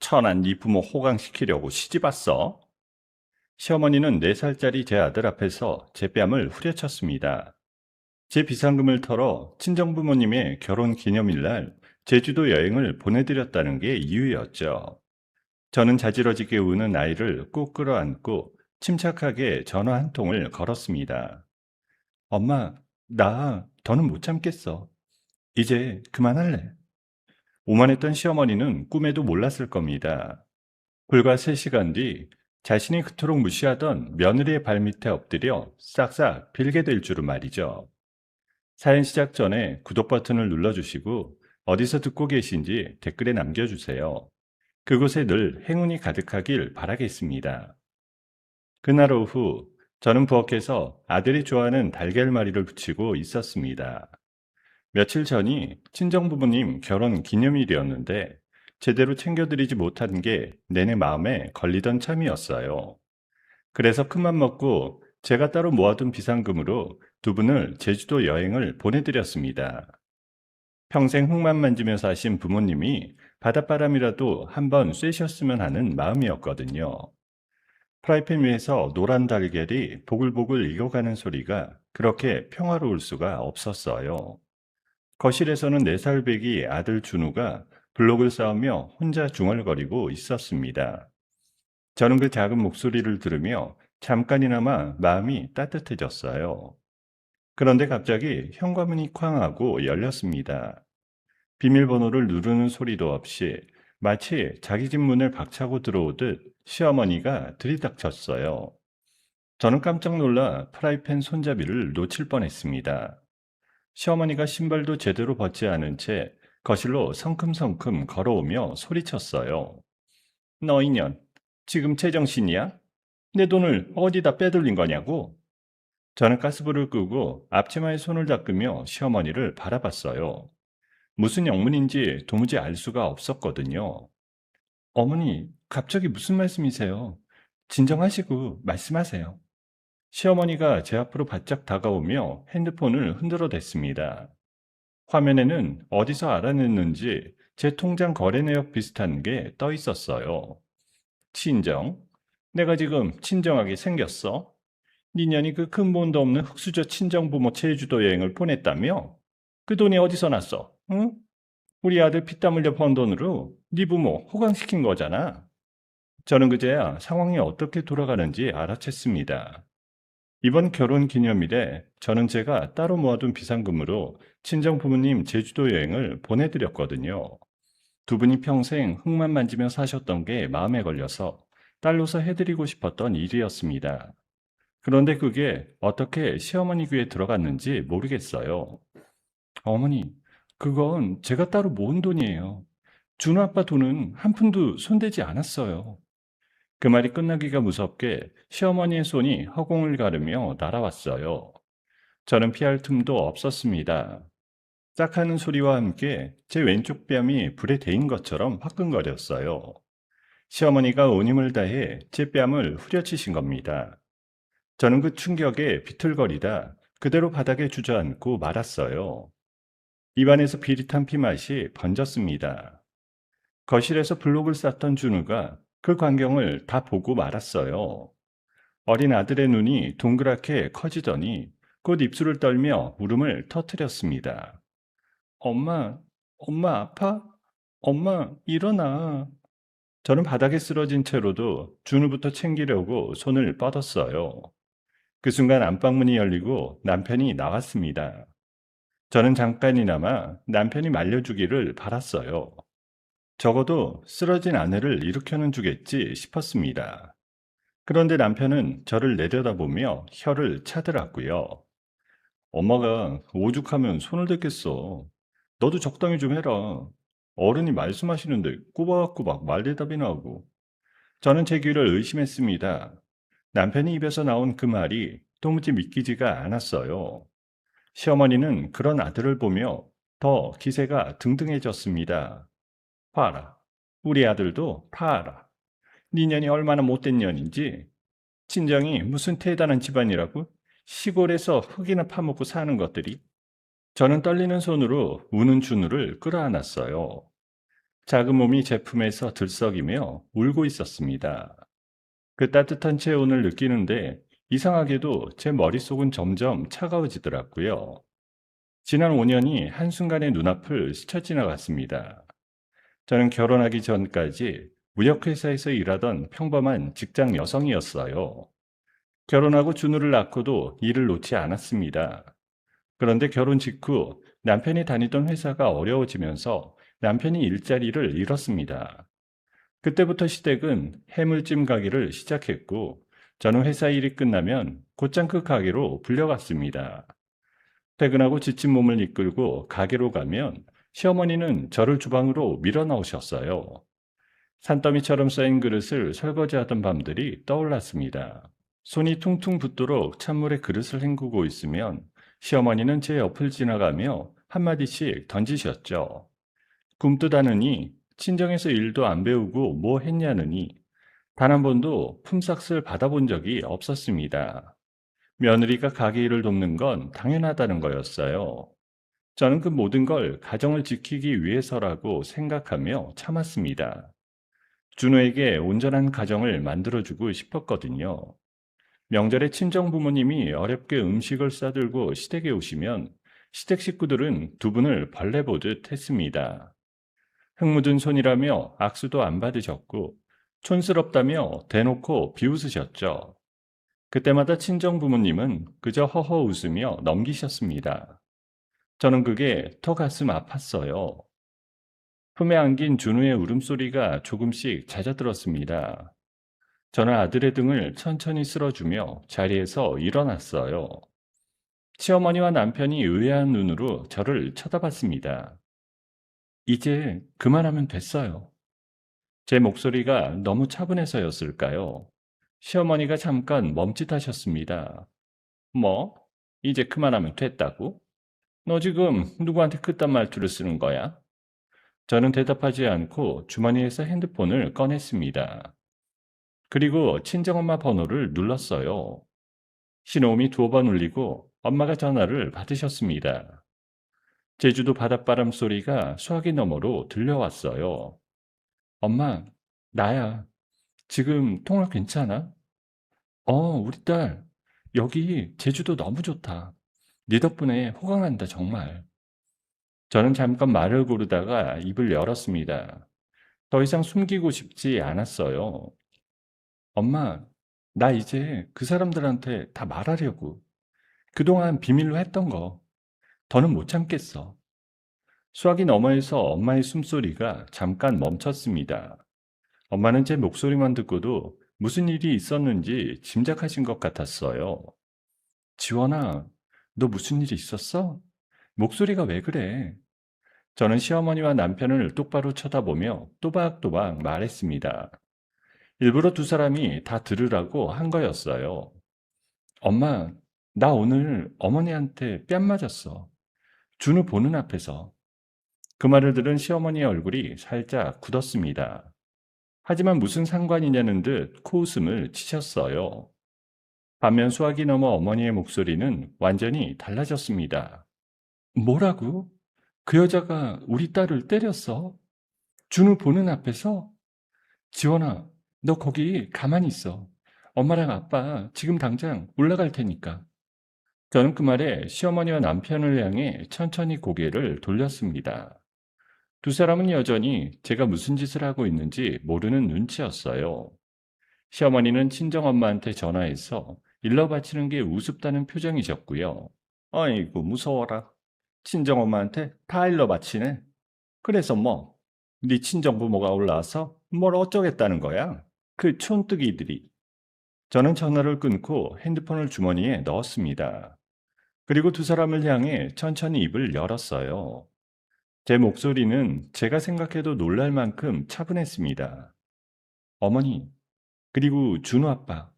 천한 네 부모 호강시키려고 시집 왔어? 시어머니는 4살짜리 제 아들 앞에서 제 뺨을 후려쳤습니다. 제 비상금을 털어 친정부모님의 결혼 기념일날 제주도 여행을 보내드렸다는 게 이유였죠. 저는 자지러지게 우는 아이를 꼭 끌어안고 침착하게 전화 한 통을 걸었습니다. 엄마, 나 더는 못 참겠어. 이제 그만할래. 오만했던 시어머니는 꿈에도 몰랐을 겁니다. 불과 3시간 뒤 자신이 그토록 무시하던 며느리의 발밑에 엎드려 싹싹 빌게 될 줄은 말이죠. 사연 시작 전에 구독 버튼을 눌러주시고 어디서 듣고 계신지 댓글에 남겨주세요. 그곳에 늘 행운이 가득하길 바라겠습니다. 그날 오후 저는 부엌에서 아들이 좋아하는 달걀말이를 부치고 있었습니다. 며칠 전이 친정부모님 결혼 기념일이었는데 제대로 챙겨드리지 못한 게 내내 마음에 걸리던 참이었어요. 그래서 큰맘 먹고 제가 따로 모아둔 비상금으로 두 분을 제주도 여행을 보내드렸습니다. 평생 흙만 만지며 사신 부모님이 바닷바람이라도 한번 쐬셨으면 하는 마음이었거든요. 프라이팬 위에서 노란 달걀이 보글보글 익어가는 소리가 그렇게 평화로울 수가 없었어요. 거실에서는 4살 배기 아들 준우가 블록을 쌓으며 혼자 중얼거리고 있었습니다. 저는 그 작은 목소리를 들으며 잠깐이나마 마음이 따뜻해졌어요. 그런데 갑자기 현관문이 쾅 하고 열렸습니다. 비밀번호를 누르는 소리도 없이 마치 자기 집 문을 박차고 들어오듯 시어머니가 들이닥쳤어요. 저는 깜짝 놀라 프라이팬 손잡이를 놓칠 뻔했습니다. 시어머니가 신발도 제대로 벗지 않은 채 거실로 성큼성큼 걸어오며 소리쳤어요. 너 이년, 지금 제정신이야? 내 돈을 어디다 빼돌린 거냐고? 저는 가스불을 끄고 앞치마에 손을 닦으며 시어머니를 바라봤어요. 무슨 영문인지 도무지 알 수가 없었거든요. 어머니, 갑자기 무슨 말씀이세요? 진정하시고 말씀하세요. 시어머니가 제 앞으로 바짝 다가오며 핸드폰을 흔들어 댔습니다. 화면에는 어디서 알아냈는지 제 통장 거래 내역 비슷한 게 떠 있었어요. 친정? 내가 지금 친정하게 생겼어? 니년이 그 근본도 없는 흑수저 친정부모 제주도 여행을 보냈다며? 그 돈이 어디서 났어? 응? 우리 아들 피땀 흘려 번 돈으로 네 부모 호강시킨 거잖아. 저는 그제야 상황이 어떻게 돌아가는지 알아챘습니다. 이번 결혼 기념일에 저는 제가 따로 모아둔 비상금으로 친정 부모님 제주도 여행을 보내드렸거든요. 두 분이 평생 흙만 만지며 사셨던 게 마음에 걸려서 딸로서 해드리고 싶었던 일이었습니다. 그런데 그게 어떻게 시어머니 귀에 들어갔는지 모르겠어요. 어머니, 그건 제가 따로 모은 돈이에요. 준호 아빠 돈은 한 푼도 손대지 않았어요. 그 말이 끝나기가 무섭게 시어머니의 손이 허공을 가르며 날아왔어요. 저는 피할 틈도 없었습니다. 짝 하는 소리와 함께 제 왼쪽 뺨이 불에 데인 것처럼 화끈거렸어요. 시어머니가 온 힘을 다해 제 뺨을 후려치신 겁니다. 저는 그 충격에 비틀거리다 그대로 바닥에 주저앉고 말았어요. 입안에서 비릿한 피맛이 번졌습니다. 거실에서 블록을 쌓던 준우가 그 광경을 다 보고 말았어요. 어린 아들의 눈이 동그랗게 커지더니 곧 입술을 떨며 울음을 터뜨렸습니다. 엄마, 엄마 아파? 엄마, 일어나. 저는 바닥에 쓰러진 채로도 준우부터 챙기려고 손을 뻗었어요. 그 순간 안방문이 열리고 남편이 나왔습니다. 저는 잠깐이나마 남편이 말려주기를 바랐어요. 적어도 쓰러진 아내를 일으켜는 주겠지 싶었습니다. 그런데 남편은 저를 내려다보며 혀를 차더라고요. 엄마가 오죽하면 손을 댔겠어. 너도 적당히 좀 해라. 어른이 말씀하시는데 꼬박꼬박 말대답이나 하고. 저는 제 귀를 의심했습니다. 남편이 입에서 나온 그 말이 도무지 믿기지가 않았어요. 시어머니는 그런 아들을 보며 더 기세가 등등해졌습니다. 봐라. 우리 아들도 봐라. 네 년이 얼마나 못된 년인지. 친정이 무슨 대단한 집안이라고? 시골에서 흙이나 파먹고 사는 것들이. 저는 떨리는 손으로 우는 준우를 끌어안았어요. 작은 몸이 제품에서 들썩이며 울고 있었습니다. 그 따뜻한 체온을 느끼는데 이상하게도 제 머릿속은 점점 차가워지더라고요. 지난 5년이 한순간에 눈앞을 스쳐 지나갔습니다. 저는 결혼하기 전까지 무역회사에서 일하던 평범한 직장 여성이었어요. 결혼하고 준우를 낳고도 일을 놓지 않았습니다. 그런데 결혼 직후 남편이 다니던 회사가 어려워지면서 남편이 일자리를 잃었습니다. 그때부터 시댁은 해물찜 가게를 시작했고, 저는 회사 일이 끝나면 곧장 그 가게로 불려갔습니다. 퇴근하고 지친 몸을 이끌고 가게로 가면 시어머니는 저를 주방으로 밀어 넣으셨어요. 산더미처럼 쌓인 그릇을 설거지하던 밤들이 떠올랐습니다. 손이 퉁퉁 붓도록 찬물에 그릇을 헹구고 있으면 시어머니는 제 옆을 지나가며 한마디씩 던지셨죠. 굶뜨다느니 친정에서 일도 안 배우고 뭐 했냐느니 단 한 번도 품삯을 받아본 적이 없었습니다. 며느리가 가게 일을 돕는 건 당연하다는 거였어요. 저는 그 모든 걸 가정을 지키기 위해서라고 생각하며 참았습니다. 준호에게 온전한 가정을 만들어주고 싶었거든요. 명절에 친정 부모님이 어렵게 음식을 싸들고 시댁에 오시면 시댁 식구들은 두 분을 벌레 보듯 했습니다. 흙 묻은 손이라며 악수도 안 받으셨고 촌스럽다며 대놓고 비웃으셨죠. 그때마다 친정 부모님은 그저 허허 웃으며 넘기셨습니다. 저는 그게 더 가슴 아팠어요. 품에 안긴 준우의 울음소리가 조금씩 잦아들었습니다. 저는 아들의 등을 천천히 쓸어주며 자리에서 일어났어요. 시어머니와 남편이 의아한 눈으로 저를 쳐다봤습니다. 이제 그만하면 됐어요. 제 목소리가 너무 차분해서였을까요? 시어머니가 잠깐 멈칫하셨습니다. 뭐? 이제 그만하면 됐다고? 너 지금 누구한테 그딴 말투를 쓰는 거야? 저는 대답하지 않고 주머니에서 핸드폰을 꺼냈습니다. 그리고 친정엄마 번호를 눌렀어요. 신호음이 2번 울리고 엄마가 전화를 받으셨습니다. 제주도 바닷바람 소리가 수화기 너머로 들려왔어요. 엄마, 나야. 지금 통화 괜찮아? 우리 딸. 여기 제주도 너무 좋다. 네 덕분에 호강한다, 정말. 저는 잠깐 말을 고르다가 입을 열었습니다. 더 이상 숨기고 싶지 않았어요. 엄마, 나 이제 그 사람들한테 다 말하려고. 그동안 비밀로 했던 거. 더는 못 참겠어. 수화기 너머에서 엄마의 숨소리가 잠깐 멈췄습니다. 엄마는 제 목소리만 듣고도 무슨 일이 있었는지 짐작하신 것 같았어요. 지원아, 너 무슨 일이 있었어? 목소리가 왜 그래? 저는 시어머니와 남편을 똑바로 쳐다보며 또박또박 말했습니다. 일부러 두 사람이 다 들으라고 한 거였어요. 엄마, 나 오늘 어머니한테 뺨 맞았어. 준우 보는 앞에서. 그 말을 들은 시어머니의 얼굴이 살짝 굳었습니다. 하지만 무슨 상관이냐는 듯 코웃음을 치셨어요. 반면 수화기 너머 어머니의 목소리는 완전히 달라졌습니다. 뭐라고? 그 여자가 우리 딸을 때렸어? 준우 보는 앞에서? 지원아, 너 거기 가만히 있어. 엄마랑 아빠 지금 당장 올라갈 테니까. 저는 그 말에 시어머니와 남편을 향해 천천히 고개를 돌렸습니다. 두 사람은 여전히 제가 무슨 짓을 하고 있는지 모르는 눈치였어요. 시어머니는 친정엄마한테 전화해서 일러 바치는 게 우습다는 표정이셨고요. 아이고 무서워라. 친정엄마한테 다 일러 바치네. 그래서 뭐? 네 친정부모가 올라와서 뭘 어쩌겠다는 거야? 그 촌뜨기들이. 저는 전화를 끊고 핸드폰을 주머니에 넣었습니다. 그리고 두 사람을 향해 천천히 입을 열었어요. 제 목소리는 제가 생각해도 놀랄 만큼 차분했습니다. 어머니, 그리고 준우 아빠,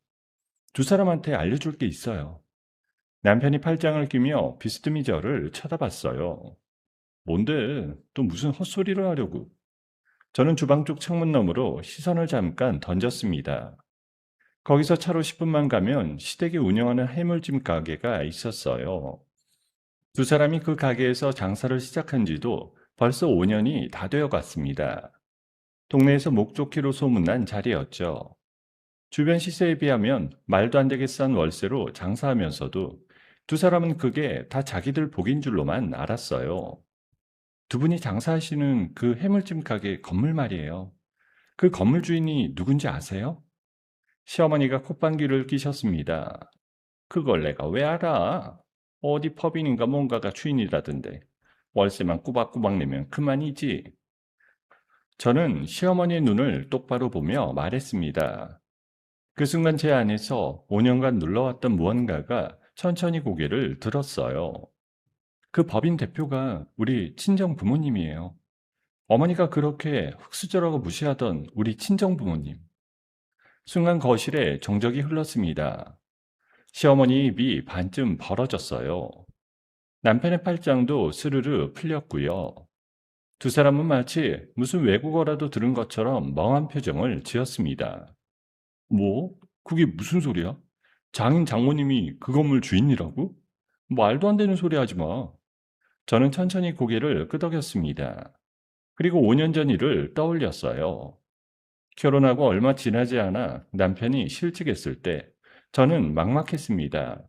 두 사람한테 알려줄 게 있어요. 남편이 팔짱을 끼며 비스듬히 저를 쳐다봤어요. 뭔데? 또 무슨 헛소리를 하려고? 저는 주방 쪽 창문 너머로 시선을 잠깐 던졌습니다. 거기서 차로 10분만 가면 시댁이 운영하는 해물찜 가게가 있었어요. 두 사람이 그 가게에서 장사를 시작한 지도 벌써 5년이 다 되어 갔습니다. 동네에서 목좋기로 소문난 자리였죠. 주변 시세에 비하면 말도 안 되게 싼 월세로 장사하면서도 두 사람은 그게 다 자기들 복인 줄로만 알았어요. 두 분이 장사하시는 그 해물찜 가게 건물 말이에요. 그 건물 주인이 누군지 아세요? 시어머니가 콧방귀를 끼셨습니다. 그걸 내가 왜 알아? 어디 법인인가 뭔가가 주인이라던데. 월세만 꾸박꾸박 내면 그만이지. 저는 시어머니의 눈을 똑바로 보며 말했습니다. 그 순간 제 안에서 5년간 눌러왔던 무언가가 천천히 고개를 들었어요. 그 법인 대표가 우리 친정 부모님이에요. 어머니가 그렇게 흙수저라고 무시하던 우리 친정 부모님. 순간 거실에 정적이 흘렀습니다. 시어머니 입이 반쯤 벌어졌어요. 남편의 팔짱도 스르르 풀렸고요. 두 사람은 마치 무슨 외국어라도 들은 것처럼 멍한 표정을 지었습니다. 뭐? 그게 무슨 소리야? 장인 장모님이 그 건물 주인이라고? 말도 안 되는 소리 하지 마. 저는 천천히 고개를 끄덕였습니다. 그리고 5년 전 일을 떠올렸어요. 결혼하고 얼마 지나지 않아 남편이 실직했을 때 저는 막막했습니다.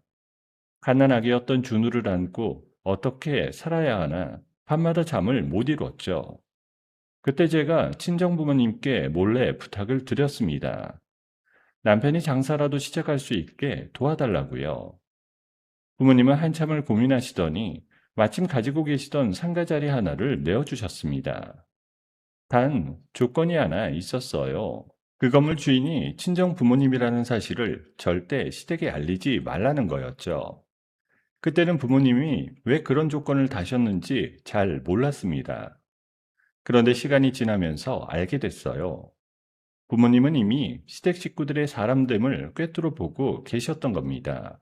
갓난아기였던 준우를 안고 어떻게 살아야 하나 밤마다 잠을 못 이뤘죠. 그때 제가 친정부모님께 몰래 부탁을 드렸습니다. 남편이 장사라도 시작할 수 있게 도와달라고요. 부모님은 한참을 고민하시더니 마침 가지고 계시던 상가자리 하나를 내어주셨습니다. 단 조건이 하나 있었어요. 그 건물 주인이 친정 부모님이라는 사실을 절대 시댁에 알리지 말라는 거였죠. 그때는 부모님이 왜 그런 조건을 다셨는지 잘 몰랐습니다. 그런데 시간이 지나면서 알게 됐어요. 부모님은 이미 시댁 식구들의 사람됨을 꿰뚫어 보고 계셨던 겁니다.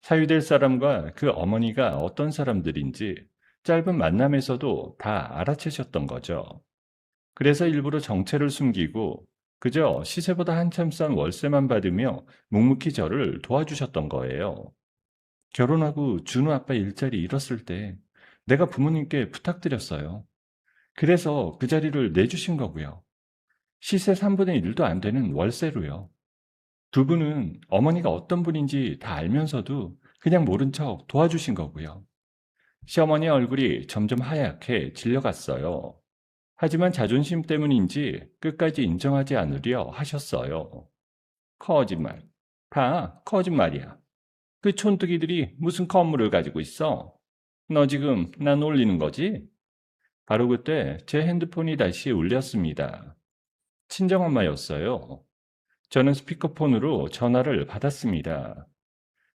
사위될 사람과 그 어머니가 어떤 사람들인지 짧은 만남에서도 다 알아채셨던 거죠. 그래서 일부러 정체를 숨기고 그저 시세보다 한참 싼 월세만 받으며 묵묵히 저를 도와주셨던 거예요. 결혼하고 준우 아빠 일자리 잃었을 때 내가 부모님께 부탁드렸어요. 그래서 그 자리를 내주신 거고요. 시세 3분의 1도 안 되는 월세로요. 두 분은 어머니가 어떤 분인지 다 알면서도 그냥 모른 척 도와주신 거고요. 시어머니 얼굴이 점점 하얗게 질려갔어요. 하지만 자존심 때문인지 끝까지 인정하지 않으려 하셨어요. 거짓말. 다 거짓말이야. 그 촌뜨기들이 무슨 건물을 가지고 있어? 너 지금 나 놀리는 거지? 바로 그때 제 핸드폰이 다시 울렸습니다. 친정엄마였어요. 저는 스피커폰으로 전화를 받았습니다.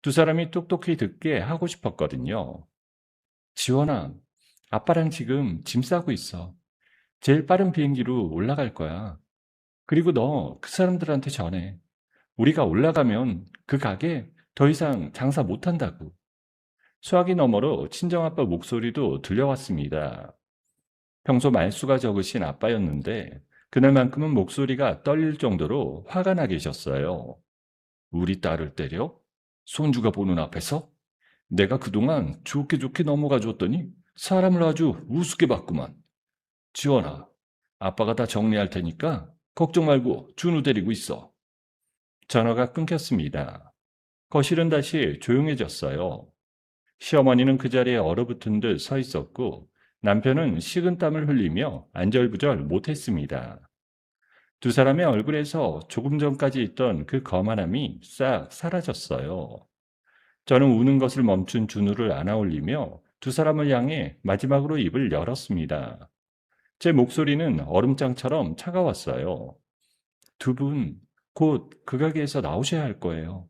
두 사람이 똑똑히 듣게 하고 싶었거든요. 지원아, 아빠랑 지금 짐 싸고 있어. 제일 빠른 비행기로 올라갈 거야. 그리고 너 그 사람들한테 전해. 우리가 올라가면 그 가게 더 이상 장사 못 한다고. 수화기 너머로 친정아빠 목소리도 들려왔습니다. 평소 말수가 적으신 아빠였는데 그날만큼은 목소리가 떨릴 정도로 화가 나 계셨어요. 우리 딸을 때려? 손주가 보는 앞에서? 내가 그동안 좋게 좋게 넘어가 줬더니 사람을 아주 우습게 봤구만. 지원아, 아빠가 다 정리할 테니까 걱정 말고 준우 데리고 있어. 전화가 끊겼습니다. 거실은 다시 조용해졌어요. 시어머니는 그 자리에 얼어붙은 듯 서 있었고 남편은 식은땀을 흘리며 안절부절 못했습니다. 두 사람의 얼굴에서 조금 전까지 있던 그 거만함이 싹 사라졌어요. 저는 우는 것을 멈춘 준우를 안아올리며 두 사람을 향해 마지막으로 입을 열었습니다. 제 목소리는 얼음장처럼 차가웠어요. 두 분, 곧 그 가게에서 나오셔야 할 거예요.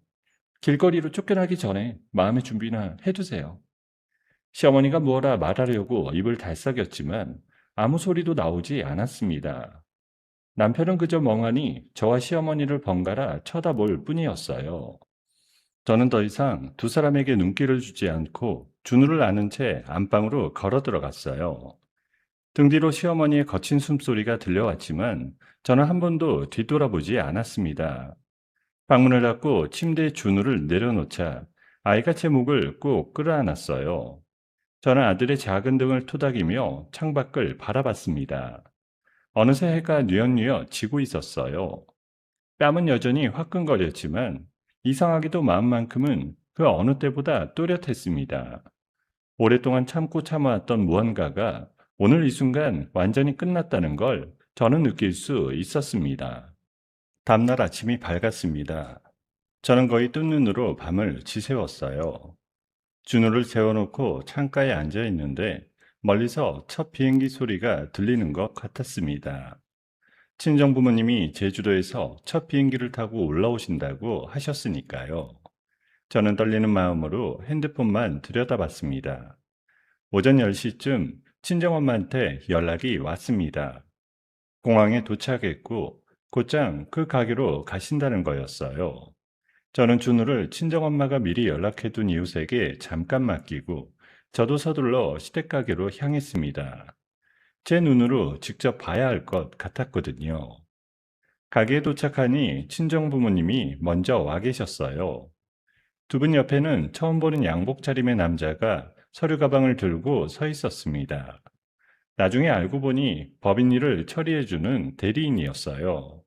길거리로 쫓겨나기 전에 마음의 준비나 해두세요. 시어머니가 뭐라 말하려고 입을 달싹였지만 아무 소리도 나오지 않았습니다. 남편은 그저 멍하니 저와 시어머니를 번갈아 쳐다볼 뿐이었어요. 저는 더 이상 두 사람에게 눈길을 주지 않고 준우를 안은 채 안방으로 걸어 들어갔어요. 등 뒤로 시어머니의 거친 숨소리가 들려왔지만 저는 한 번도 뒤돌아보지 않았습니다. 방문을 닫고 침대에 준우를 내려놓자 아이가 제 목을 꼭 끌어안았어요. 저는 아들의 작은 등을 토닥이며 창밖을 바라봤습니다. 어느새 해가 뉘엿뉘엿 지고 있었어요. 뺨은 여전히 화끈거렸지만 이상하게도 마음만큼은 그 어느 때보다 또렷했습니다. 오랫동안 참고 참아왔던 무언가가 오늘 이 순간 완전히 끝났다는 걸 저는 느낄 수 있었습니다. 다음날 아침이 밝았습니다. 저는 거의 뜬 눈으로 밤을 지새웠어요. 준호를 재워놓고 창가에 앉아 있는데 멀리서 첫 비행기 소리가 들리는 것 같았습니다. 친정 부모님이 제주도에서 첫 비행기를 타고 올라오신다고 하셨으니까요. 저는 떨리는 마음으로 핸드폰만 들여다봤습니다. 오전 10시쯤 친정엄마한테 연락이 왔습니다. 공항에 도착했고 곧장 그 가게로 가신다는 거였어요. 저는 준우를 친정엄마가 미리 연락해둔 이웃에게 잠깐 맡기고 저도 서둘러 시댁가게로 향했습니다. 제 눈으로 직접 봐야 할 것 같았거든요. 가게에 도착하니 친정 부모님이 먼저 와 계셨어요. 두 분 옆에는 처음 보는 양복 차림의 남자가 서류 가방을 들고 서 있었습니다. 나중에 알고 보니 법인 일을 처리해주는 대리인이었어요.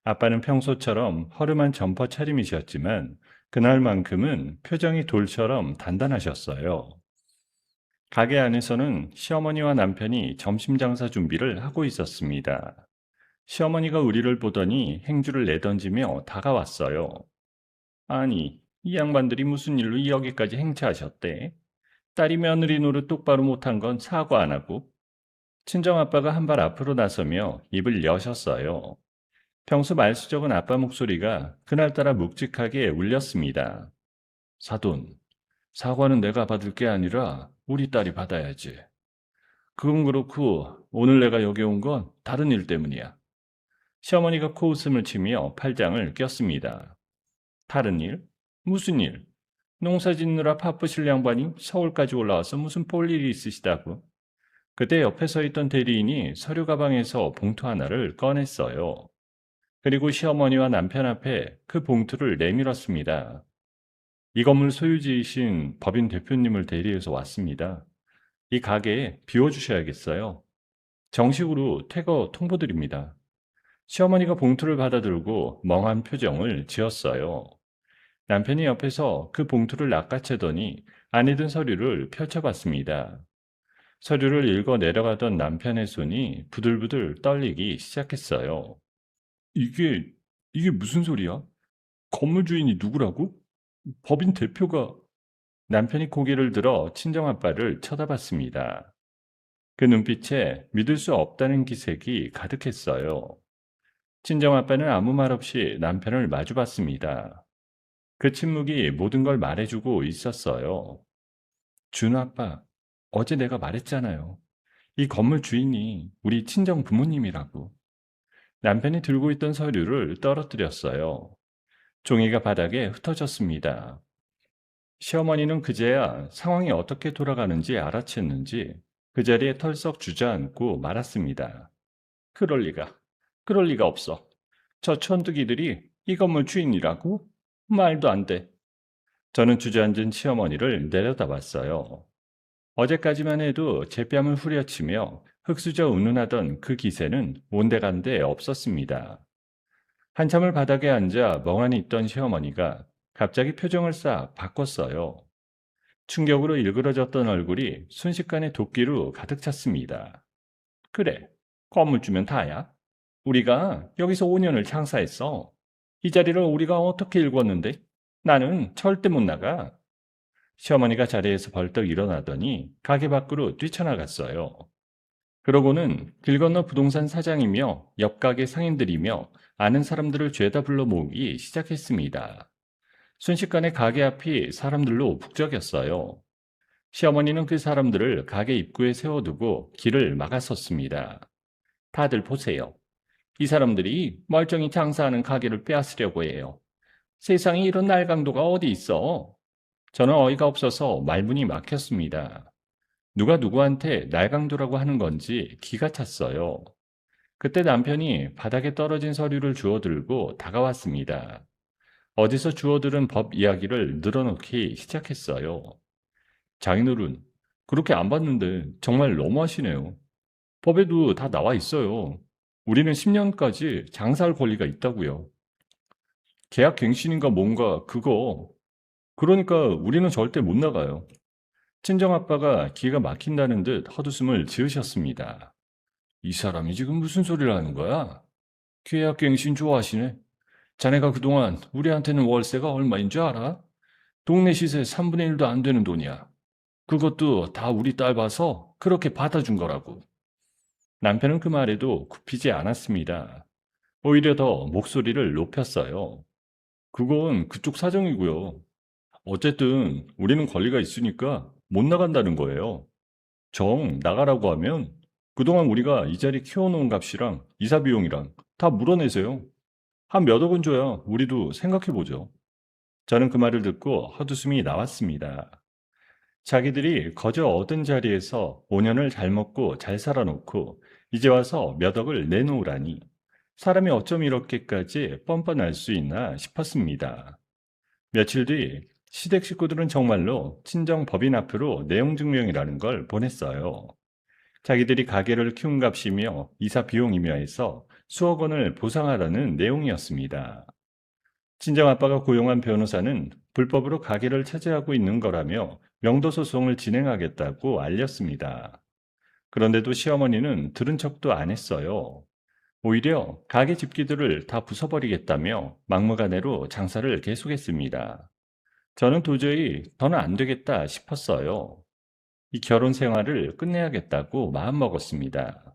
아빠는 평소처럼 허름한 점퍼 차림이셨지만 그날만큼은 표정이 돌처럼 단단하셨어요. 가게 안에서는 시어머니와 남편이 점심 장사 준비를 하고 있었습니다. 시어머니가 우리를 보더니 행주를 내던지며 다가왔어요. 아니, 이 양반들이 무슨 일로 여기까지 행차하셨대? 딸이 며느리 노릇 똑바로 못한 건 사과 안 하고. 친정아빠가 한 발 앞으로 나서며 입을 여셨어요. 평소 말수적은 아빠 목소리가 그날따라 묵직하게 울렸습니다. 사돈, 사과는 내가 받을 게 아니라 우리 딸이 받아야지. 그건 그렇고 오늘 내가 여기 온 건 다른 일 때문이야. 시어머니가 코웃음을 치며 팔짱을 꼈습니다. 다른 일? 무슨 일? 농사 짓느라 바쁘실 양반이 서울까지 올라와서 무슨 볼 일이 있으시다고. 그때 옆에 서 있던 대리인이 서류 가방에서 봉투 하나를 꺼냈어요. 그리고 시어머니와 남편 앞에 그 봉투를 내밀었습니다. 이 건물 소유지이신 법인 대표님을 대리해서 왔습니다. 이 가게에 비워주셔야겠어요. 정식으로 퇴거 통보드립니다. 시어머니가 봉투를 받아들고 멍한 표정을 지었어요. 남편이 옆에서 그 봉투를 낚아채더니 안에 든 서류를 펼쳐봤습니다. 서류를 읽어 내려가던 남편의 손이 부들부들 떨리기 시작했어요. 이게, 이게 무슨 소리야? 건물 주인이 누구라고? 법인 대표가... 남편이 고개를 들어 친정아빠를 쳐다봤습니다. 그 눈빛에 믿을 수 없다는 기색이 가득했어요. 친정아빠는 아무 말 없이 남편을 마주봤습니다. 그 침묵이 모든 걸 말해주고 있었어요. 준우 아빠, 어제 내가 말했잖아요. 이 건물 주인이 우리 친정 부모님이라고. 남편이 들고 있던 서류를 떨어뜨렸어요. 종이가 바닥에 흩어졌습니다. 시어머니는 그제야 상황이 어떻게 돌아가는지 알아챘는지 그 자리에 털썩 주저앉고 말았습니다. 그럴 리가 없어. 저 천득이들이 이 건물 주인이라고? 말도 안 돼. 저는 주저앉은 시어머니를 내려다봤어요. 어제까지만 해도 제 뺨을 후려치며 흑수저 운운하던 그 기세는 온데간데 없었습니다. 한참을 바닥에 앉아 멍하니 있던 시어머니가 갑자기 표정을 싹 바꿨어요. 충격으로 일그러졌던 얼굴이 순식간에 도끼로 가득 찼습니다. 그래, 건물 주면 다야. 우리가 여기서 5년을 장사했어. 이 자리를 우리가 어떻게 일궜는데? 나는 절대 못 나가. 시어머니가 자리에서 벌떡 일어나더니 가게 밖으로 뛰쳐나갔어요. 그러고는 길 건너 부동산 사장이며 옆 가게 상인들이며 아는 사람들을 죄다 불러 모으기 시작했습니다. 순식간에 가게 앞이 사람들로 북적였어요. 시어머니는 그 사람들을 가게 입구에 세워두고 길을 막아섰습니다. 다들 보세요. 이 사람들이 멀쩡히 장사하는 가게를 빼앗으려고 해요. 세상에 이런 날강도가 어디 있어? 저는 어이가 없어서 말문이 막혔습니다. 누가 누구한테 날강도라고 하는 건지 기가 찼어요. 그때 남편이 바닥에 떨어진 서류를 주워들고 다가왔습니다. 어디서 주워들은 법 이야기를 늘어놓기 시작했어요. 장인어른, 그렇게 안 봤는데 정말 너무하시네요. 법에도 다 나와 있어요. 우리는 10년까지 장사할 권리가 있다고요. 계약 갱신인가 뭔가 그거. 그러니까 우리는 절대 못 나가요. 친정아빠가 기가 막힌다는 듯 헛웃음을 지으셨습니다. 이 사람이 지금 무슨 소리를 하는 거야? 계약갱신 좋아하시네. 자네가 그동안 우리한테는 월세가 얼마인 줄 알아? 동네 시세 3분의 1도 안 되는 돈이야. 그것도 다 우리 딸 봐서 그렇게 받아준 거라고. 남편은 그 말에도 굽히지 않았습니다. 오히려 더 목소리를 높였어요. 그건 그쪽 사정이고요. 어쨌든 우리는 권리가 있으니까 못 나간다는 거예요. 정 나가라고 하면 그동안 우리가 이 자리 키워놓은 값이랑 이사 비용이랑 다 물어내세요. 한 몇 억은 줘야 우리도 생각해보죠. 저는 그 말을 듣고 헛웃음이 나왔습니다. 자기들이 거저 얻은 자리에서 5년을 잘 먹고 잘 살아놓고 이제 와서 몇 억을 내놓으라니 사람이 어쩜 이렇게까지 뻔뻔할 수 있나 싶었습니다. 며칠 뒤 시댁 식구들은 정말로 친정 법인 앞으로 내용 증명이라는 걸 보냈어요. 자기들이 가게를 키운 값이며 이사 비용이며 해서 수억 원을 보상하라는 내용이었습니다. 친정아빠가 고용한 변호사는 불법으로 가게를 차지하고 있는 거라며 명도소송을 진행하겠다고 알렸습니다. 그런데도 시어머니는 들은 척도 안 했어요. 오히려 가게 집기들을 다 부숴버리겠다며 막무가내로 장사를 계속했습니다. 저는 도저히 더는 안 되겠다 싶었어요. 이 결혼 생활을 끝내야겠다고 마음먹었습니다.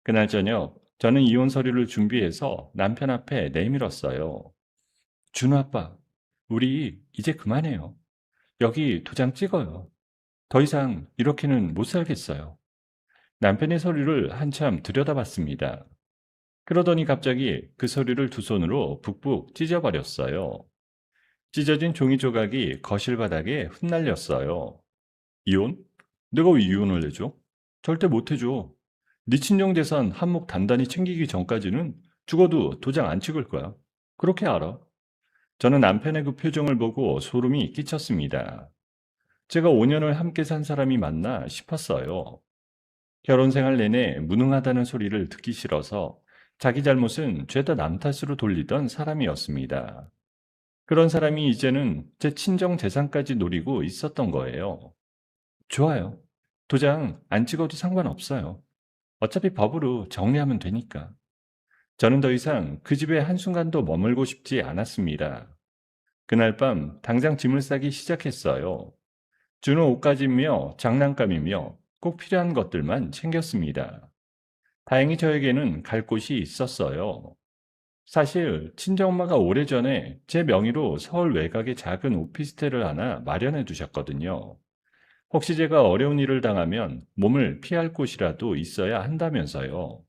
그날 저녁 저는 이혼 서류를 준비해서 남편 앞에 내밀었어요. 준호 아빠, 우리 이제 그만해요. 여기 도장 찍어요. 더 이상 이렇게는 못 살겠어요. 남편의 서류를 한참 들여다봤습니다. 그러더니 갑자기 그 서류를 두 손으로 북북 찢어버렸어요. 찢어진 종이 조각이 거실 바닥에 흩날렸어요. 이혼? 내가 왜 이혼을 해줘? 절대 못 해줘. 네 친정 재산 한몫 단단히 챙기기 전까지는 죽어도 도장 안 찍을 거야. 그렇게 알아. 저는 남편의 그 표정을 보고 소름이 끼쳤습니다. 제가 5년을 함께 산 사람이 맞나 싶었어요. 결혼 생활 내내 무능하다는 소리를 듣기 싫어서 자기 잘못은 죄다 남 탓으로 돌리던 사람이었습니다. 그런 사람이 이제는 제 친정 재산까지 노리고 있었던 거예요. 좋아요. 도장 안 찍어도 상관없어요. 어차피 법으로 정리하면 되니까. 저는 더 이상 그 집에 한순간도 머물고 싶지 않았습니다. 그날 밤 당장 짐을 싸기 시작했어요. 준호 옷가지며 장난감이며 꼭 필요한 것들만 챙겼습니다. 다행히 저에게는 갈 곳이 있었어요. 사실 친정엄마가 오래전에 제 명의로 서울 외곽에 작은 오피스텔을 하나 마련해 두셨거든요. 혹시 제가 어려운 일을 당하면 몸을 피할 곳이라도 있어야 한다면서요.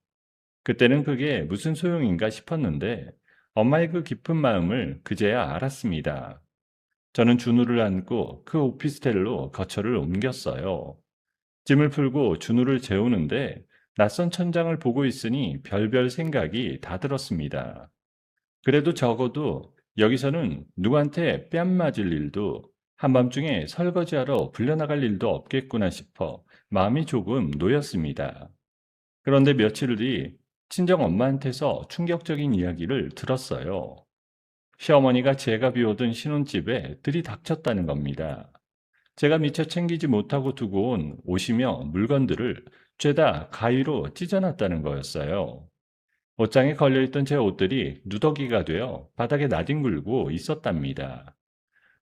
그때는 그게 무슨 소용인가 싶었는데 엄마의 그 깊은 마음을 그제야 알았습니다. 저는 준우를 안고 그 오피스텔로 거처를 옮겼어요. 짐을 풀고 준우를 재우는데 낯선 천장을 보고 있으니 별별 생각이 다 들었습니다. 그래도 적어도 여기서는 누구한테 뺨 맞을 일도 한밤중에 설거지하러 불려나갈 일도 없겠구나 싶어 마음이 조금 놓였습니다. 그런데 며칠 뒤 친정 엄마한테서 충격적인 이야기를 들었어요. 시어머니가 제가 비워둔 신혼집에 들이닥쳤다는 겁니다. 제가 미처 챙기지 못하고 두고 온 옷이며 물건들을 죄다 가위로 찢어놨다는 거였어요. 옷장에 걸려있던 제 옷들이 누더기가 되어 바닥에 나뒹굴고 있었답니다.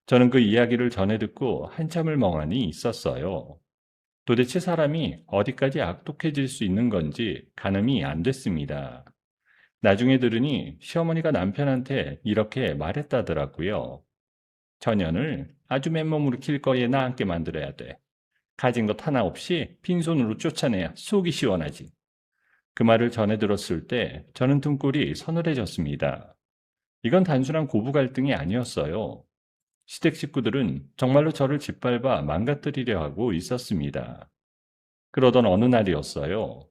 저는 그 이야기를 전해 듣고 한참을 멍하니 있었어요. 도대체 사람이 어디까지 악독해질 수 있는 건지 가늠이 안 됐습니다. 나중에 들으니 시어머니가 남편한테 이렇게 말했다더라고요. 처년을 아주 맨몸으로 길거리에 나앉게 만들어야 돼. 가진 것 하나 없이 빈손으로 쫓아내야 속이 시원하지. 그 말을 전해 들었을 때 저는 등골이 서늘해졌습니다. 이건 단순한 고부 갈등이 아니었어요. 시댁 식구들은 정말로 저를 짓밟아 망가뜨리려 하고 있었습니다. 그러던 어느 날이었어요.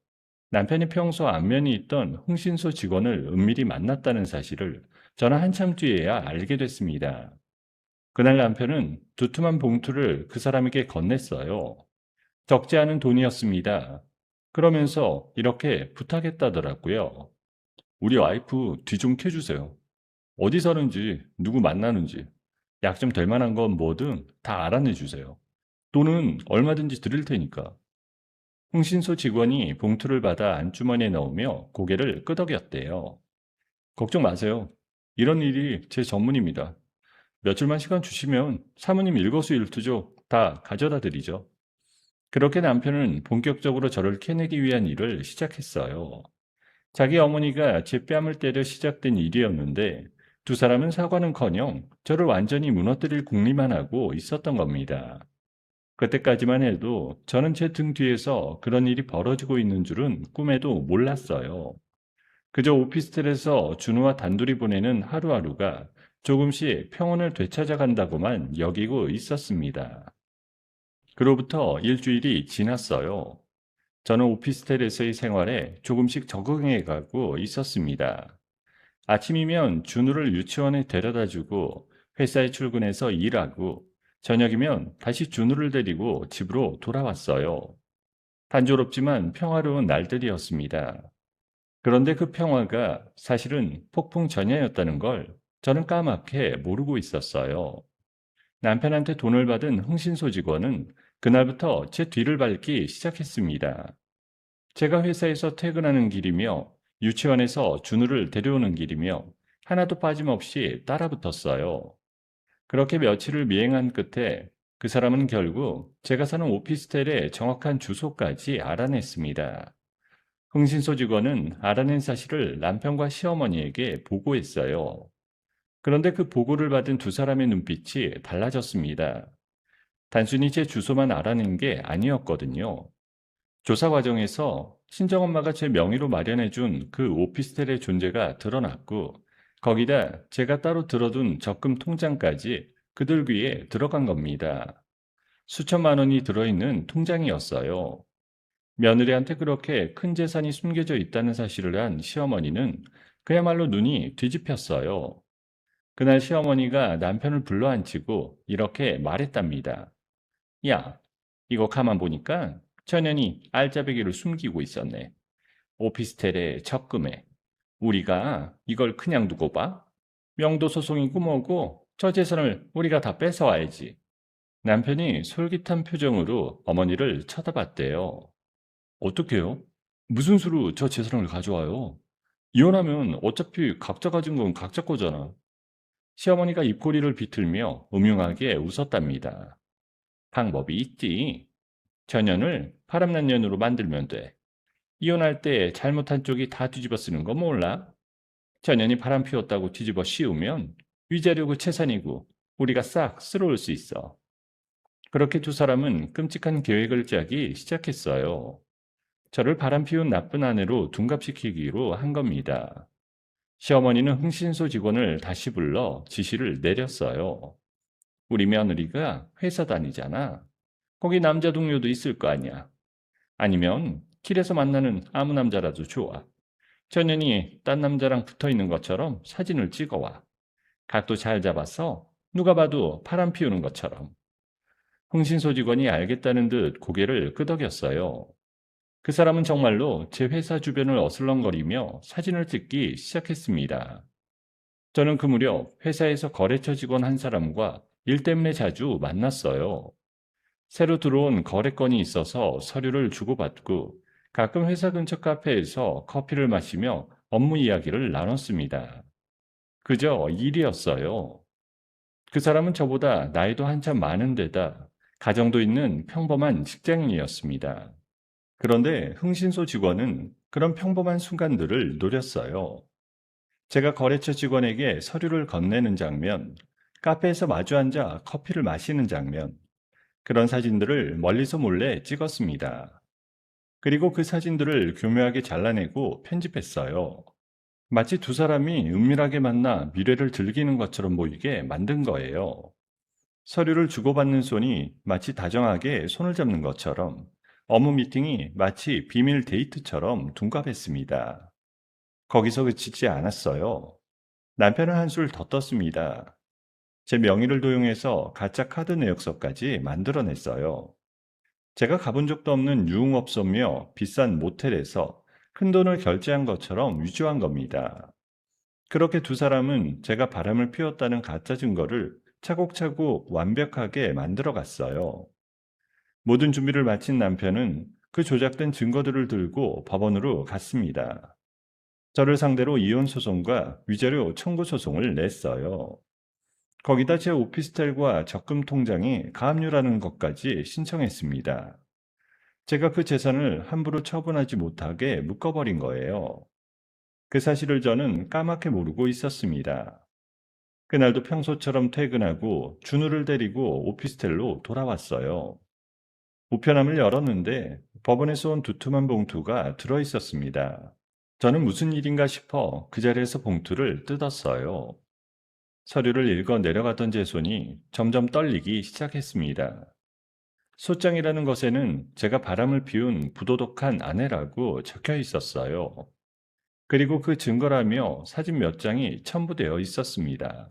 남편이 평소 안면이 있던 흥신소 직원을 은밀히 만났다는 사실을 저는 한참 뒤에야 알게 됐습니다. 그날 남편은 두툼한 봉투를 그 사람에게 건넸어요. 적지 않은 돈이었습니다. 그러면서 이렇게 부탁했다더라고요. 우리 와이프 뒤 좀 캐주세요. 어디 사는지, 누구 만나는지, 약점 될 만한 건 뭐든 다 알아내 주세요. 또는 얼마든지 드릴 테니까. 흥신소 직원이 봉투를 받아 안주머니에 넣으며 고개를 끄덕였대요. 걱정 마세요. 이런 일이 제 전문입니다. 며칠만 시간 주시면 사모님 일거수일투족 다 가져다 드리죠. 그렇게 남편은 본격적으로 저를 캐내기 위한 일을 시작했어요. 자기 어머니가 제 뺨을 때려 시작된 일이었는데 두 사람은 사과는커녕 저를 완전히 무너뜨릴 궁리만 하고 있었던 겁니다. 그때까지만 해도 저는 제 등 뒤에서 그런 일이 벌어지고 있는 줄은 꿈에도 몰랐어요. 그저 오피스텔에서 준우와 단둘이 보내는 하루하루가 조금씩 평온을 되찾아간다고만 여기고 있었습니다. 그로부터 일주일이 지났어요. 저는 오피스텔에서의 생활에 조금씩 적응해 가고 있었습니다. 아침이면 준우를 유치원에 데려다 주고 회사에 출근해서 일하고 저녁이면 다시 준우를 데리고 집으로 돌아왔어요. 단조롭지만 평화로운 날들이었습니다. 그런데 그 평화가 사실은 폭풍 전야였다는 걸 저는 까맣게 모르고 있었어요. 남편한테 돈을 받은 흥신소 직원은 그날부터 제 뒤를 밟기 시작했습니다. 제가 회사에서 퇴근하는 길이며 유치원에서 준우를 데려오는 길이며 하나도 빠짐없이 따라붙었어요. 그렇게 며칠을 미행한 끝에 그 사람은 결국 제가 사는 오피스텔의 정확한 주소까지 알아냈습니다. 흥신소 직원은 알아낸 사실을 남편과 시어머니에게 보고했어요. 그런데 그 보고를 받은 두 사람의 눈빛이 달라졌습니다. 단순히 제 주소만 알아낸 게 아니었거든요. 조사 과정에서 친정엄마가 제 명의로 마련해준 그 오피스텔의 존재가 드러났고, 거기다 제가 따로 들어둔 적금 통장까지 그들 귀에 들어간 겁니다. 수천만 원이 들어있는 통장이었어요. 며느리한테 그렇게 큰 재산이 숨겨져 있다는 사실을 한 시어머니는 그야말로 눈이 뒤집혔어요. 그날 시어머니가 남편을 불러앉히고 이렇게 말했답니다. 야, 이거 가만 보니까 천연이 알짜배기를 숨기고 있었네. 오피스텔에 적금에. 우리가 이걸 그냥 두고 봐? 명도 소송이고 뭐고 저 재산을 우리가 다 뺏어와야지. 남편이 솔깃한 표정으로 어머니를 쳐다봤대요. 어떡해요? 무슨 수로 저 재산을 가져와요? 이혼하면 어차피 각자 가진 건 각자 거잖아. 시어머니가 입꼬리를 비틀며 음흉하게 웃었답니다. 방법이 있지. 전연을 파람난 년으로 만들면 돼. 이혼할 때 잘못한 쪽이 다 뒤집어 쓰는 거 몰라? 전연이 바람 피웠다고 뒤집어 씌우면 위자료고 재산이고 우리가 싹 쓸어올 수 있어. 그렇게 두 사람은 끔찍한 계획을 짜기 시작했어요. 저를 바람 피운 나쁜 아내로 둔갑시키기로 한 겁니다. 시어머니는 흥신소 직원을 다시 불러 지시를 내렸어요. 우리 며느리가 회사 다니잖아. 거기 남자 동료도 있을 거 아니야. 아니면 길에서 만나는 아무 남자라도 좋아. 전현이 딴 남자랑 붙어 있는 것처럼 사진을 찍어와. 각도 잘 잡아서 누가 봐도 바람 피우는 것처럼. 흥신소 직원이 알겠다는 듯 고개를 끄덕였어요. 그 사람은 정말로 제 회사 주변을 어슬렁거리며 사진을 찍기 시작했습니다. 저는 그 무렵 회사에서 거래처 직원 한 사람과 일 때문에 자주 만났어요. 새로 들어온 거래건이 있어서 서류를 주고받고 가끔 회사 근처 카페에서 커피를 마시며 업무 이야기를 나눴습니다. 그저 일이었어요. 그 사람은 저보다 나이도 한참 많은 데다 가정도 있는 평범한 직장인이었습니다. 그런데 흥신소 직원은 그런 평범한 순간들을 노렸어요. 제가 거래처 직원에게 서류를 건네는 장면, 카페에서 마주 앉아 커피를 마시는 장면, 그런 사진들을 멀리서 몰래 찍었습니다. 그리고 그 사진들을 교묘하게 잘라내고 편집했어요. 마치 두 사람이 은밀하게 만나 미래를 즐기는 것처럼 보이게 만든 거예요. 서류를 주고받는 손이 마치 다정하게 손을 잡는 것처럼, 업무 미팅이 마치 비밀 데이트처럼 둔갑했습니다. 거기서 그치지 않았어요. 남편은 한술 더 떴습니다. 제 명의를 도용해서 가짜 카드 내역서까지 만들어냈어요. 제가 가본 적도 없는 유흥업소며 비싼 모텔에서 큰돈을 결제한 것처럼 위조한 겁니다. 그렇게 두 사람은 제가 바람을 피웠다는 가짜 증거를 차곡차곡 완벽하게 만들어 갔어요. 모든 준비를 마친 남편은 그 조작된 증거들을 들고 법원으로 갔습니다. 저를 상대로 이혼 소송과 위자료 청구 소송을 냈어요. 거기다 제 오피스텔과 적금 통장에 가압류라는 것까지 신청했습니다. 제가 그 재산을 함부로 처분하지 못하게 묶어버린 거예요. 그 사실을 저는 까맣게 모르고 있었습니다. 그날도 평소처럼 퇴근하고 준우를 데리고 오피스텔로 돌아왔어요. 우편함을 열었는데 법원에서 온 두툼한 봉투가 들어 있었습니다. 저는 무슨 일인가 싶어 그 자리에서 봉투를 뜯었어요. 서류를 읽어 내려가던 제 손이 점점 떨리기 시작했습니다. 소장이라는 것에는 제가 바람을 피운 부도덕한 아내라고 적혀 있었어요. 그리고 그 증거라며 사진 몇 장이 첨부되어 있었습니다.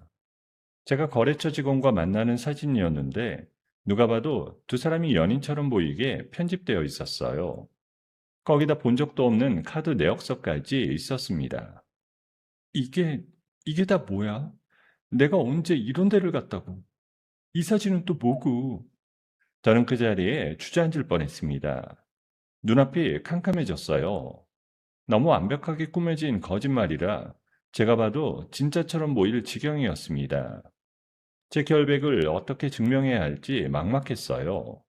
제가 거래처 직원과 만나는 사진이었는데 누가 봐도 두 사람이 연인처럼 보이게 편집되어 있었어요. 거기다 본 적도 없는 카드 내역서까지 있었습니다. 이게, 이게 다 뭐야? 내가 언제 이런 데를 갔다고? 이 사진은 또 뭐고? 저는 그 자리에 주저앉을 뻔했습니다. 눈앞이 캄캄해졌어요. 너무 완벽하게 꾸며진 거짓말이라 제가 봐도 진짜처럼 보일 지경이었습니다. 제 결백을 어떻게 증명해야 할지 막막했어요.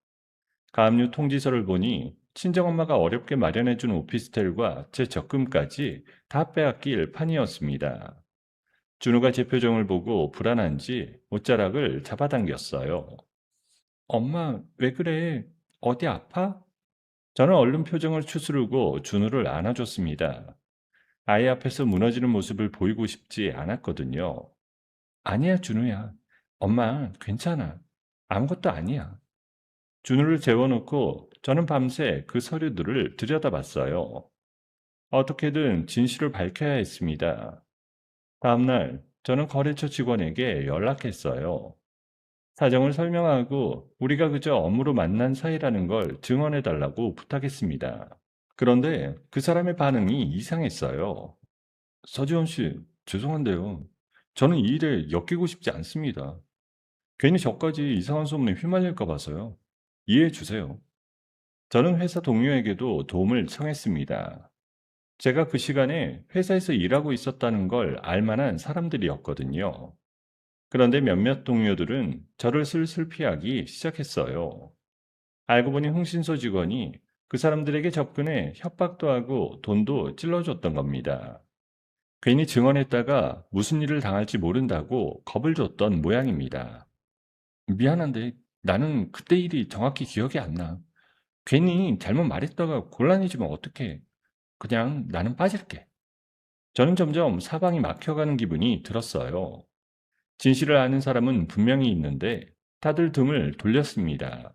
가압류 통지서를 보니 친정엄마가 어렵게 마련해준 오피스텔과 제 적금까지 다 빼앗길 판이었습니다. 준우가 제 표정을 보고 불안한지 옷자락을 잡아당겼어요. 엄마, 왜 그래? 어디 아파? 저는 얼른 표정을 추스르고 준우를 안아줬습니다. 아이 앞에서 무너지는 모습을 보이고 싶지 않았거든요. 아니야, 준우야. 엄마, 괜찮아. 아무것도 아니야. 준우를 재워놓고 저는 밤새 그 서류들을 들여다봤어요. 어떻게든 진실을 밝혀야 했습니다. 다음날 저는 거래처 직원에게 연락했어요. 사정을 설명하고 우리가 그저 업무로 만난 사이라는 걸 증언해달라고 부탁했습니다. 그런데 그 사람의 반응이 이상했어요. 서지원 씨, 죄송한데요. 저는 이 일에 엮이고 싶지 않습니다. 괜히 저까지 이상한 소문에 휘말릴까 봐서요. 이해해 주세요. 저는 회사 동료에게도 도움을 청했습니다. 제가 그 시간에 회사에서 일하고 있었다는 걸 알만한 사람들이었거든요. 그런데 몇몇 동료들은 저를 슬슬 피하기 시작했어요. 알고 보니 흥신소 직원이 그 사람들에게 접근해 협박도 하고 돈도 찔러줬던 겁니다. 괜히 증언했다가 무슨 일을 당할지 모른다고 겁을 줬던 모양입니다. 미안한데 나는 그때 일이 정확히 기억이 안 나. 괜히 잘못 말했다가 곤란해지면 어떡해. 그냥 나는 빠질게. 저는 점점 사방이 막혀가는 기분이 들었어요. 진실을 아는 사람은 분명히 있는데 다들 등을 돌렸습니다.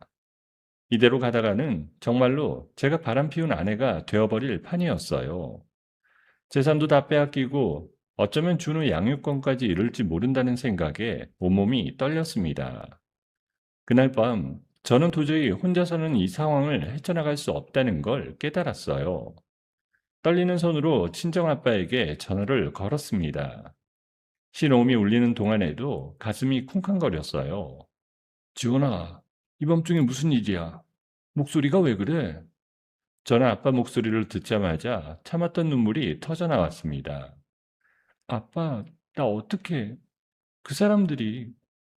이대로 가다가는 정말로 제가 바람피운 아내가 되어버릴 판이었어요. 재산도 다 빼앗기고 어쩌면 준우 양육권까지 이룰지 모른다는 생각에 온몸이 떨렸습니다. 그날 밤 저는 도저히 혼자서는 이 상황을 헤쳐나갈 수 없다는 걸 깨달았어요. 떨리는 손으로 친정아빠에게 전화를 걸었습니다. 신호음이 울리는 동안에도 가슴이 쿵쾅거렸어요. 지원아, 이밤 중에 무슨 일이야? 목소리가 왜 그래? 저는 아빠 목소리를 듣자마자 참았던 눈물이 터져 나왔습니다. 아빠, 나 어떡해. 그 사람들이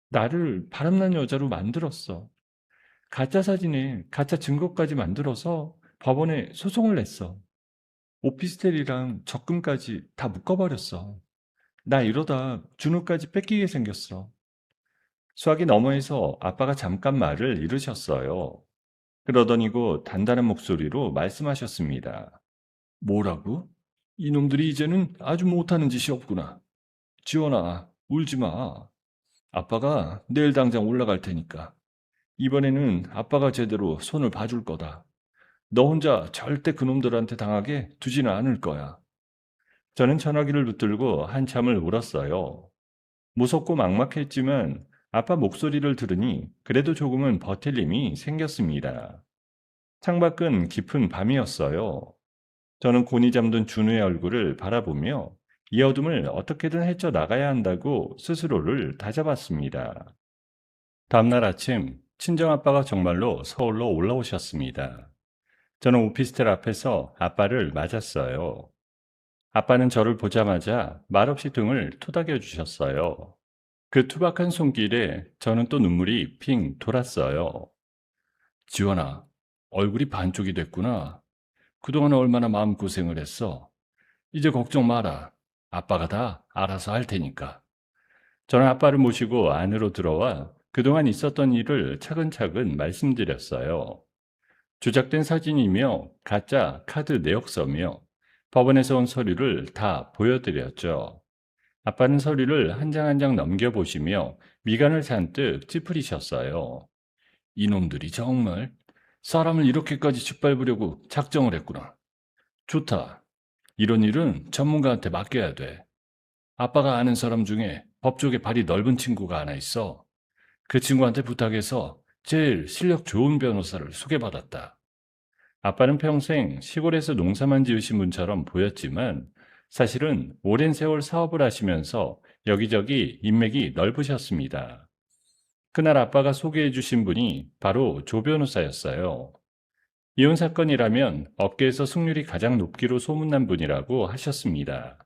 나를 바람난 여자로 만들었어. 가짜 사진에 가짜 증거까지 만들어서 법원에 소송을 냈어. 오피스텔이랑 적금까지 다 묶어버렸어. 나 이러다 준우까지 뺏기게 생겼어. 수화기 너머에서 아빠가 잠깐 말을 잃으셨어요. 그러더니 곧 단단한 목소리로 말씀하셨습니다. 뭐라고? 이놈들이 이제는 아주 못하는 짓이 없구나. 지원아, 울지 마. 아빠가 내일 당장 올라갈 테니까. 이번에는 아빠가 제대로 손을 봐줄 거다. 너 혼자 절대 그놈들한테 당하게 두지는 않을 거야. 저는 전화기를 붙들고 한참을 울었어요. 무섭고 막막했지만 아빠 목소리를 들으니 그래도 조금은 버틸 힘이 생겼습니다. 창밖은 깊은 밤이었어요. 저는 곤히 잠든 준우의 얼굴을 바라보며 이 어둠을 어떻게든 헤쳐나가야 한다고 스스로를 다잡았습니다. 다음날 아침, 친정아빠가 정말로 서울로 올라오셨습니다. 저는 오피스텔 앞에서 아빠를 맞았어요. 아빠는 저를 보자마자 말없이 등을 토닥여 주셨어요. 그 투박한 손길에 저는 또 눈물이 핑 돌았어요. 지원아, 얼굴이 반쪽이 됐구나. 그동안 얼마나 마음고생을 했어. 이제 걱정 마라. 아빠가 다 알아서 할 테니까. 저는 아빠를 모시고 안으로 들어와 그동안 있었던 일을 차근차근 말씀드렸어요. 조작된 사진이며 가짜 카드 내역서며 법원에서 온 서류를 다 보여드렸죠. 아빠는 서류를 한 장 한 장 넘겨보시며 미간을 잔뜩 찌푸리셨어요. 이놈들이 정말 사람을 이렇게까지 짓밟으려고 작정을 했구나. 좋다. 이런 일은 전문가한테 맡겨야 돼. 아빠가 아는 사람 중에 법 쪽에 발이 넓은 친구가 하나 있어. 그 친구한테 부탁해서 제일 실력 좋은 변호사를 소개받았다. 아빠는 평생 시골에서 농사만 지으신 분처럼 보였지만 사실은 오랜 세월 사업을 하시면서 여기저기 인맥이 넓으셨습니다. 그날 아빠가 소개해 주신 분이 바로 조 변호사였어요. 이혼 사건이라면 업계에서 승률이 가장 높기로 소문난 분이라고 하셨습니다.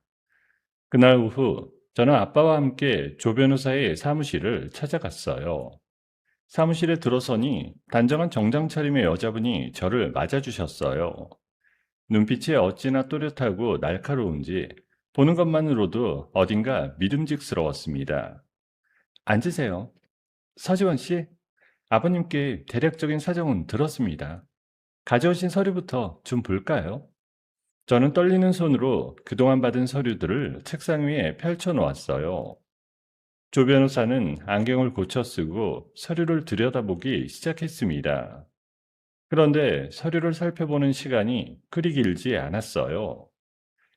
그날 오후 저는 아빠와 함께 조 변호사의 사무실을 찾아갔어요. 사무실에 들어서니 단정한 정장 차림의 여자분이 저를 맞아주셨어요. 눈빛이 어찌나 또렷하고 날카로운지 보는 것만으로도 어딘가 믿음직스러웠습니다. 앉으세요. 서지원 씨, 아버님께 대략적인 사정은 들었습니다. 가져오신 서류부터 좀 볼까요? 저는 떨리는 손으로 그동안 받은 서류들을 책상 위에 펼쳐 놓았어요. 조 변호사는 안경을 고쳐 쓰고 서류를 들여다보기 시작했습니다. 그런데 서류를 살펴보는 시간이 그리 길지 않았어요.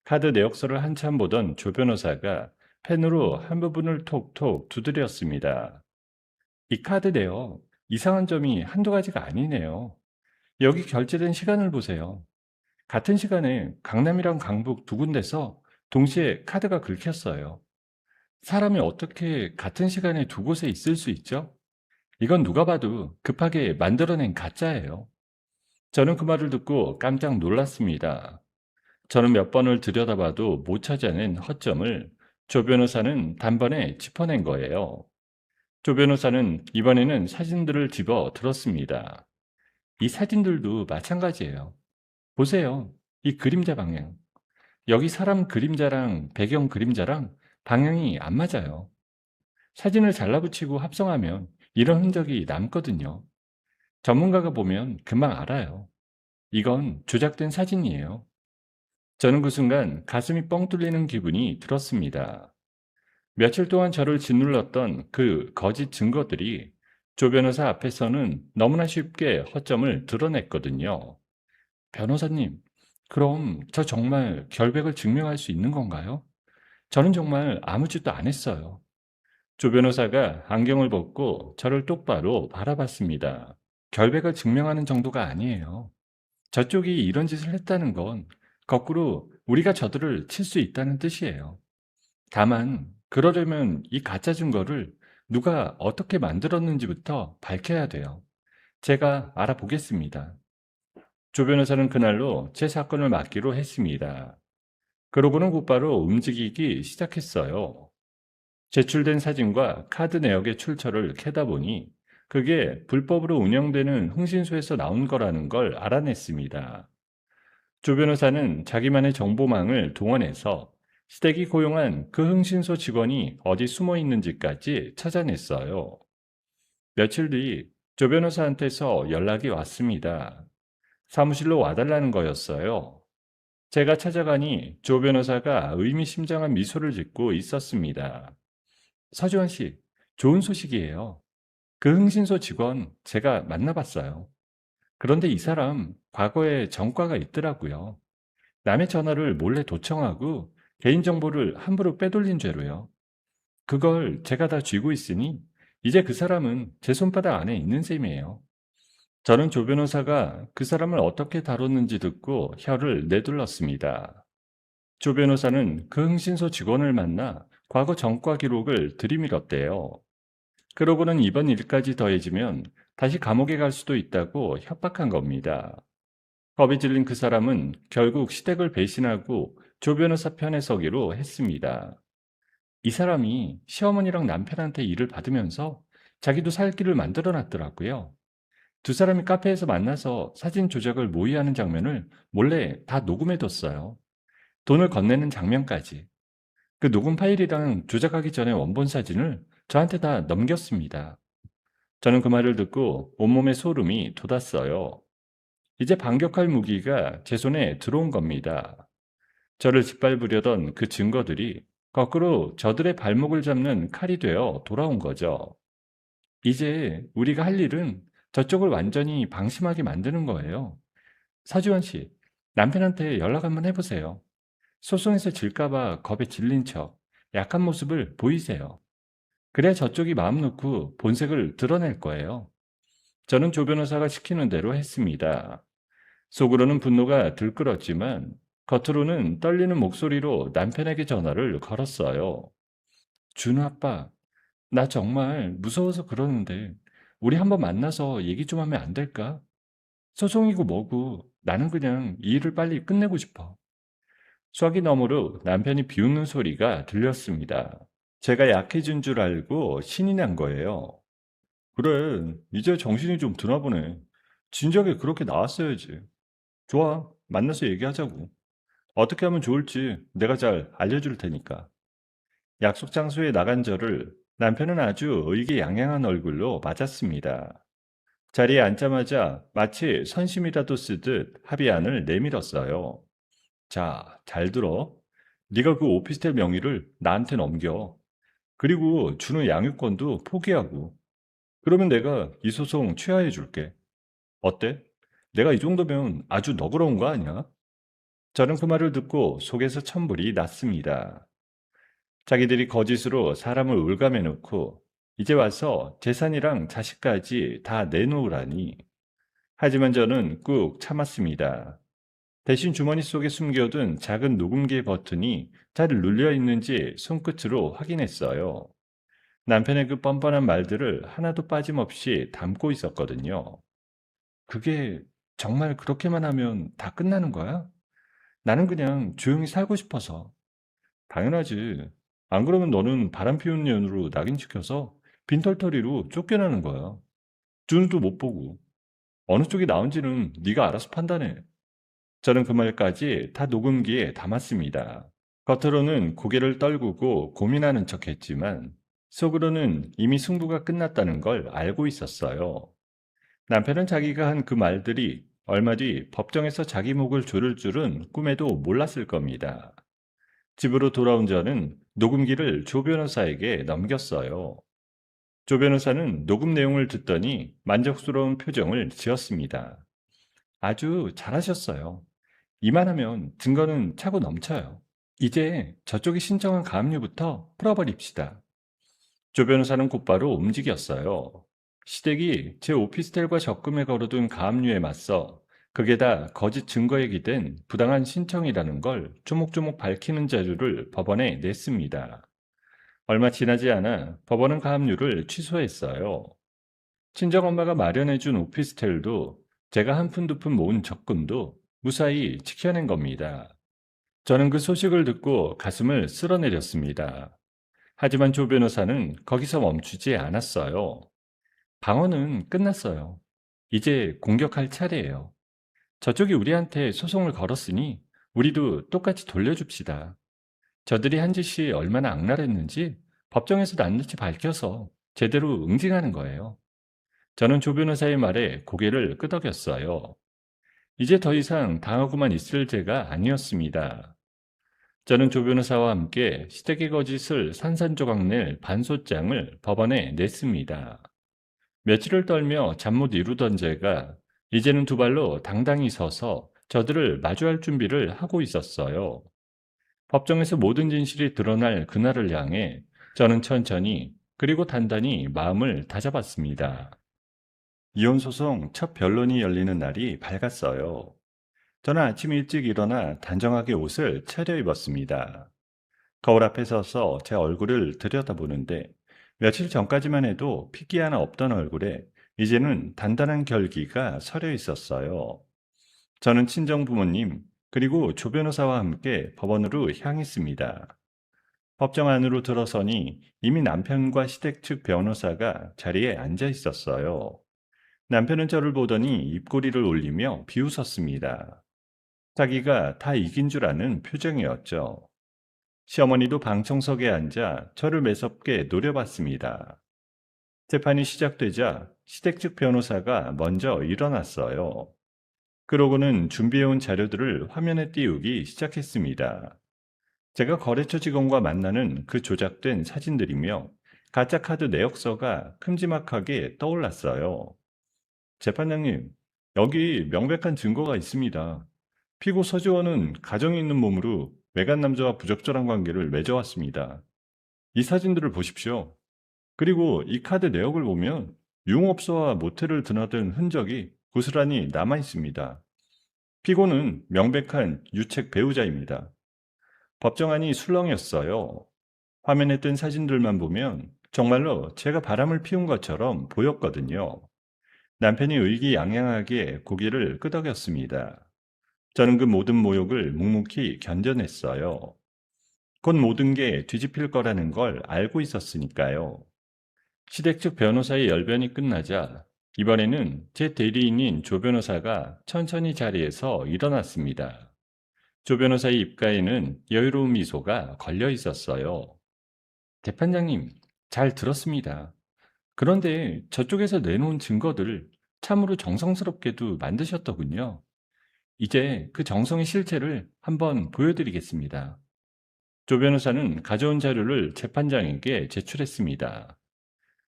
카드 내역서를 한참 보던 조 변호사가 펜으로 한 부분을 톡톡 두드렸습니다. 이 카드 내역, 이상한 점이 한두 가지가 아니네요. 여기 결제된 시간을 보세요. 같은 시간에 강남이랑 강북 두 군데서 동시에 카드가 긁혔어요. 사람이 어떻게 같은 시간에 두 곳에 있을 수 있죠? 이건 누가 봐도 급하게 만들어낸 가짜예요. 저는 그 말을 듣고 깜짝 놀랐습니다. 저는 몇 번을 들여다봐도 못 찾아낸 허점을 조 변호사는 단번에 짚어낸 거예요. 조 변호사는 이번에는 사진들을 집어 들었습니다. 이 사진들도 마찬가지예요. 보세요. 이 그림자 방향. 여기 사람 그림자랑 배경 그림자랑 방향이 안 맞아요. 사진을 잘라붙이고 합성하면 이런 흔적이 남거든요. 전문가가 보면 금방 알아요. 이건 조작된 사진이에요. 저는 그 순간 가슴이 뻥 뚫리는 기분이 들었습니다. 며칠 동안 저를 짓눌렀던 그 거짓 증거들이 조 변호사 앞에서는 너무나 쉽게 허점을 드러냈거든요. 변호사님, 그럼 저 정말 결백을 증명할 수 있는 건가요? 저는 정말 아무 짓도 안 했어요. 조 변호사가 안경을 벗고 저를 똑바로 바라봤습니다. 결백을 증명하는 정도가 아니에요. 저쪽이 이런 짓을 했다는 건 거꾸로 우리가 저들을 칠 수 있다는 뜻이에요. 다만 그러려면 이 가짜 증거를 누가 어떻게 만들었는지부터 밝혀야 돼요. 제가 알아보겠습니다. 조 변호사는 그날로 제 사건을 맡기로 했습니다. 그러고는 곧바로 움직이기 시작했어요. 제출된 사진과 카드 내역의 출처를 캐다 보니 그게 불법으로 운영되는 흥신소에서 나온 거라는 걸 알아냈습니다. 조 변호사는 자기만의 정보망을 동원해서 시댁이 고용한 그 흥신소 직원이 어디 숨어 있는지까지 찾아냈어요. 며칠 뒤 조 변호사한테서 연락이 왔습니다. 사무실로 와달라는 거였어요. 제가 찾아가니 조 변호사가 의미심장한 미소를 짓고 있었습니다. 서지원 씨, 좋은 소식이에요. 그 흥신소 직원 제가 만나봤어요. 그런데 이 사람 과거에 전과가 있더라고요. 남의 전화를 몰래 도청하고 개인정보를 함부로 빼돌린 죄로요. 그걸 제가 다 쥐고 있으니 이제 그 사람은 제 손바닥 안에 있는 셈이에요. 저는 조 변호사가 그 사람을 어떻게 다뤘는지 듣고 혀를 내둘렀습니다. 조 변호사는 그 흥신소 직원을 만나 과거 전과 기록을 들이밀었대요. 그러고는 이번 일까지 더해지면 다시 감옥에 갈 수도 있다고 협박한 겁니다. 겁이 질린 그 사람은 결국 시댁을 배신하고 조 변호사 편에 서기로 했습니다. 이 사람이 시어머니랑 남편한테 일을 받으면서 자기도 살 길을 만들어 놨더라고요. 두 사람이 카페에서 만나서 사진 조작을 모의하는 장면을 몰래 다 녹음해뒀어요. 돈을 건네는 장면까지. 그 녹음 파일이랑 조작하기 전에 원본 사진을 저한테 다 넘겼습니다. 저는 그 말을 듣고 온몸에 소름이 돋았어요. 이제 반격할 무기가 제 손에 들어온 겁니다. 저를 짓밟으려던 그 증거들이 거꾸로 저들의 발목을 잡는 칼이 되어 돌아온 거죠. 이제 우리가 할 일은 저쪽을 완전히 방심하게 만드는 거예요. 서지원 씨, 남편한테 연락 한번 해보세요. 소송에서 질까봐 겁에 질린 척 약한 모습을 보이세요. 그래야 저쪽이 마음 놓고 본색을 드러낼 거예요. 저는 조 변호사가 시키는 대로 했습니다. 속으로는 분노가 들끓었지만 겉으로는 떨리는 목소리로 남편에게 전화를 걸었어요. 준우 아빠, 나 정말 무서워서 그러는데 우리 한번 만나서 얘기 좀 하면 안 될까? 소송이고 뭐고 나는 그냥 이 일을 빨리 끝내고 싶어. 수화기 너머로 남편이 비웃는 소리가 들렸습니다. 제가 약해진 줄 알고 신이 난 거예요. 그래, 이제 정신이 좀 드나 보네. 진작에 그렇게 나왔어야지. 좋아, 만나서 얘기하자고. 어떻게 하면 좋을지 내가 잘 알려줄 테니까. 약속 장소에 나간 저를 남편은 아주 의기양양한 얼굴로 맞았습니다. 자리에 앉자마자 마치 선심이라도 쓰듯 합의안을 내밀었어요. 자, 잘 들어. 네가 그 오피스텔 명의를 나한테 넘겨. 그리고 주는 양육권도 포기하고. 그러면 내가 이 소송 취하해 줄게. 어때? 내가 이 정도면 아주 너그러운 거 아니야? 저는 그 말을 듣고 속에서 천불이 났습니다. 자기들이 거짓으로 사람을 올감해 놓고 이제 와서 재산이랑 자식까지 다 내놓으라니. 하지만 저는 꾹 참았습니다. 대신 주머니 속에 숨겨둔 작은 녹음기 버튼이 잘 눌려 있는지 손끝으로 확인했어요. 남편의 그 뻔뻔한 말들을 하나도 빠짐없이 담고 있었거든요. 그게 정말 그렇게만 하면 다 끝나는 거야? 나는 그냥 조용히 살고 싶어서. 당연하지. 안 그러면 너는 바람 피우는 년으로 낙인 찍혀서 빈털터리로 쫓겨나는 거야. 눈도 못 보고. 어느 쪽이 나은지는 네가 알아서 판단해. 저는 그 말까지 다 녹음기에 담았습니다. 겉으로는 고개를 떨구고 고민하는 척 했지만 속으로는 이미 승부가 끝났다는 걸 알고 있었어요. 남편은 자기가 한 그 말들이 얼마 뒤 법정에서 자기 목을 조를 줄은 꿈에도 몰랐을 겁니다. 집으로 돌아온 저는 녹음기를 조 변호사에게 넘겼어요. 조 변호사는 녹음 내용을 듣더니 만족스러운 표정을 지었습니다. 아주 잘하셨어요. 이만하면 증거는 차고 넘쳐요. 이제 저쪽이 신청한 가압류부터 풀어버립시다. 조 변호사는 곧바로 움직였어요. 시댁이 제 오피스텔과 적금에 걸어둔 가압류에 맞서 그게 다 거짓 증거에 기댄 부당한 신청이라는 걸 조목조목 밝히는 자료를 법원에 냈습니다. 얼마 지나지 않아 법원은 가압류를 취소했어요. 친정엄마가 마련해준 오피스텔도 제가 한 푼 두 푼 모은 적금도 무사히 지켜낸 겁니다. 저는 그 소식을 듣고 가슴을 쓸어내렸습니다. 하지만 조 변호사는 거기서 멈추지 않았어요. 방어는 끝났어요. 이제 공격할 차례예요. 저쪽이 우리한테 소송을 걸었으니 우리도 똑같이 돌려줍시다. 저들이 한 짓이 얼마나 악랄했는지 법정에서 낱낱이 밝혀서 제대로 응징하는 거예요. 저는 조 변호사의 말에 고개를 끄덕였어요. 이제 더 이상 당하고만 있을 죄가 아니었습니다. 저는 조 변호사와 함께 시댁의 거짓을 산산조각 낼 반소장을 법원에 냈습니다. 며칠을 떨며 잠 못 이루던 제가 이제는 두 발로 당당히 서서 저들을 마주할 준비를 하고 있었어요. 법정에서 모든 진실이 드러날 그날을 향해 저는 천천히 그리고 단단히 마음을 다잡았습니다. 이혼 소송 첫 변론이 열리는 날이 밝았어요. 저는 아침 일찍 일어나 단정하게 옷을 차려입었습니다. 거울 앞에 서서 제 얼굴을 들여다보는데 며칠 전까지만 해도 핏기 하나 없던 얼굴에 이제는 단단한 결기가 서려 있었어요. 저는 친정 부모님 그리고 조 변호사와 함께 법원으로 향했습니다. 법정 안으로 들어서니 이미 남편과 시댁 측 변호사가 자리에 앉아 있었어요. 남편은 저를 보더니 입꼬리를 올리며 비웃었습니다. 자기가 다 이긴 줄 아는 표정이었죠. 시어머니도 방청석에 앉아 저를 매섭게 노려봤습니다. 재판이 시작되자 시댁 측 변호사가 먼저 일어났어요. 그러고는 준비해온 자료들을 화면에 띄우기 시작했습니다. 제가 거래처 직원과 만나는 그 조작된 사진들이며 가짜 카드 내역서가 큼지막하게 떠올랐어요. 재판장님, 여기 명백한 증거가 있습니다. 피고 서지원은 가정이 있는 몸으로 외간 남자와 부적절한 관계를 맺어왔습니다. 이 사진들을 보십시오. 그리고 이 카드 내역을 보면 유흥업소와 모텔을 드나든 흔적이 고스란히 남아 있습니다. 피고는 명백한 유책 배우자입니다. 법정안이 술렁였어요. 화면에 뜬 사진들만 보면 정말로 제가 바람을 피운 것처럼 보였거든요. 남편이 의기양양하게 고개를 끄덕였습니다. 저는 그 모든 모욕을 묵묵히 견뎌냈어요. 곧 모든 게 뒤집힐 거라는 걸 알고 있었으니까요. 시댁 측 변호사의 열변이 끝나자 이번에는 제 대리인인 조 변호사가 천천히 자리에서 일어났습니다. 조 변호사의 입가에는 여유로운 미소가 걸려 있었어요. 재판장님, 잘 들었습니다. 그런데 저쪽에서 내놓은 증거들 참으로 정성스럽게도 만드셨더군요. 이제 그 정성의 실체를 한번 보여드리겠습니다. 조 변호사는 가져온 자료를 재판장에게 제출했습니다.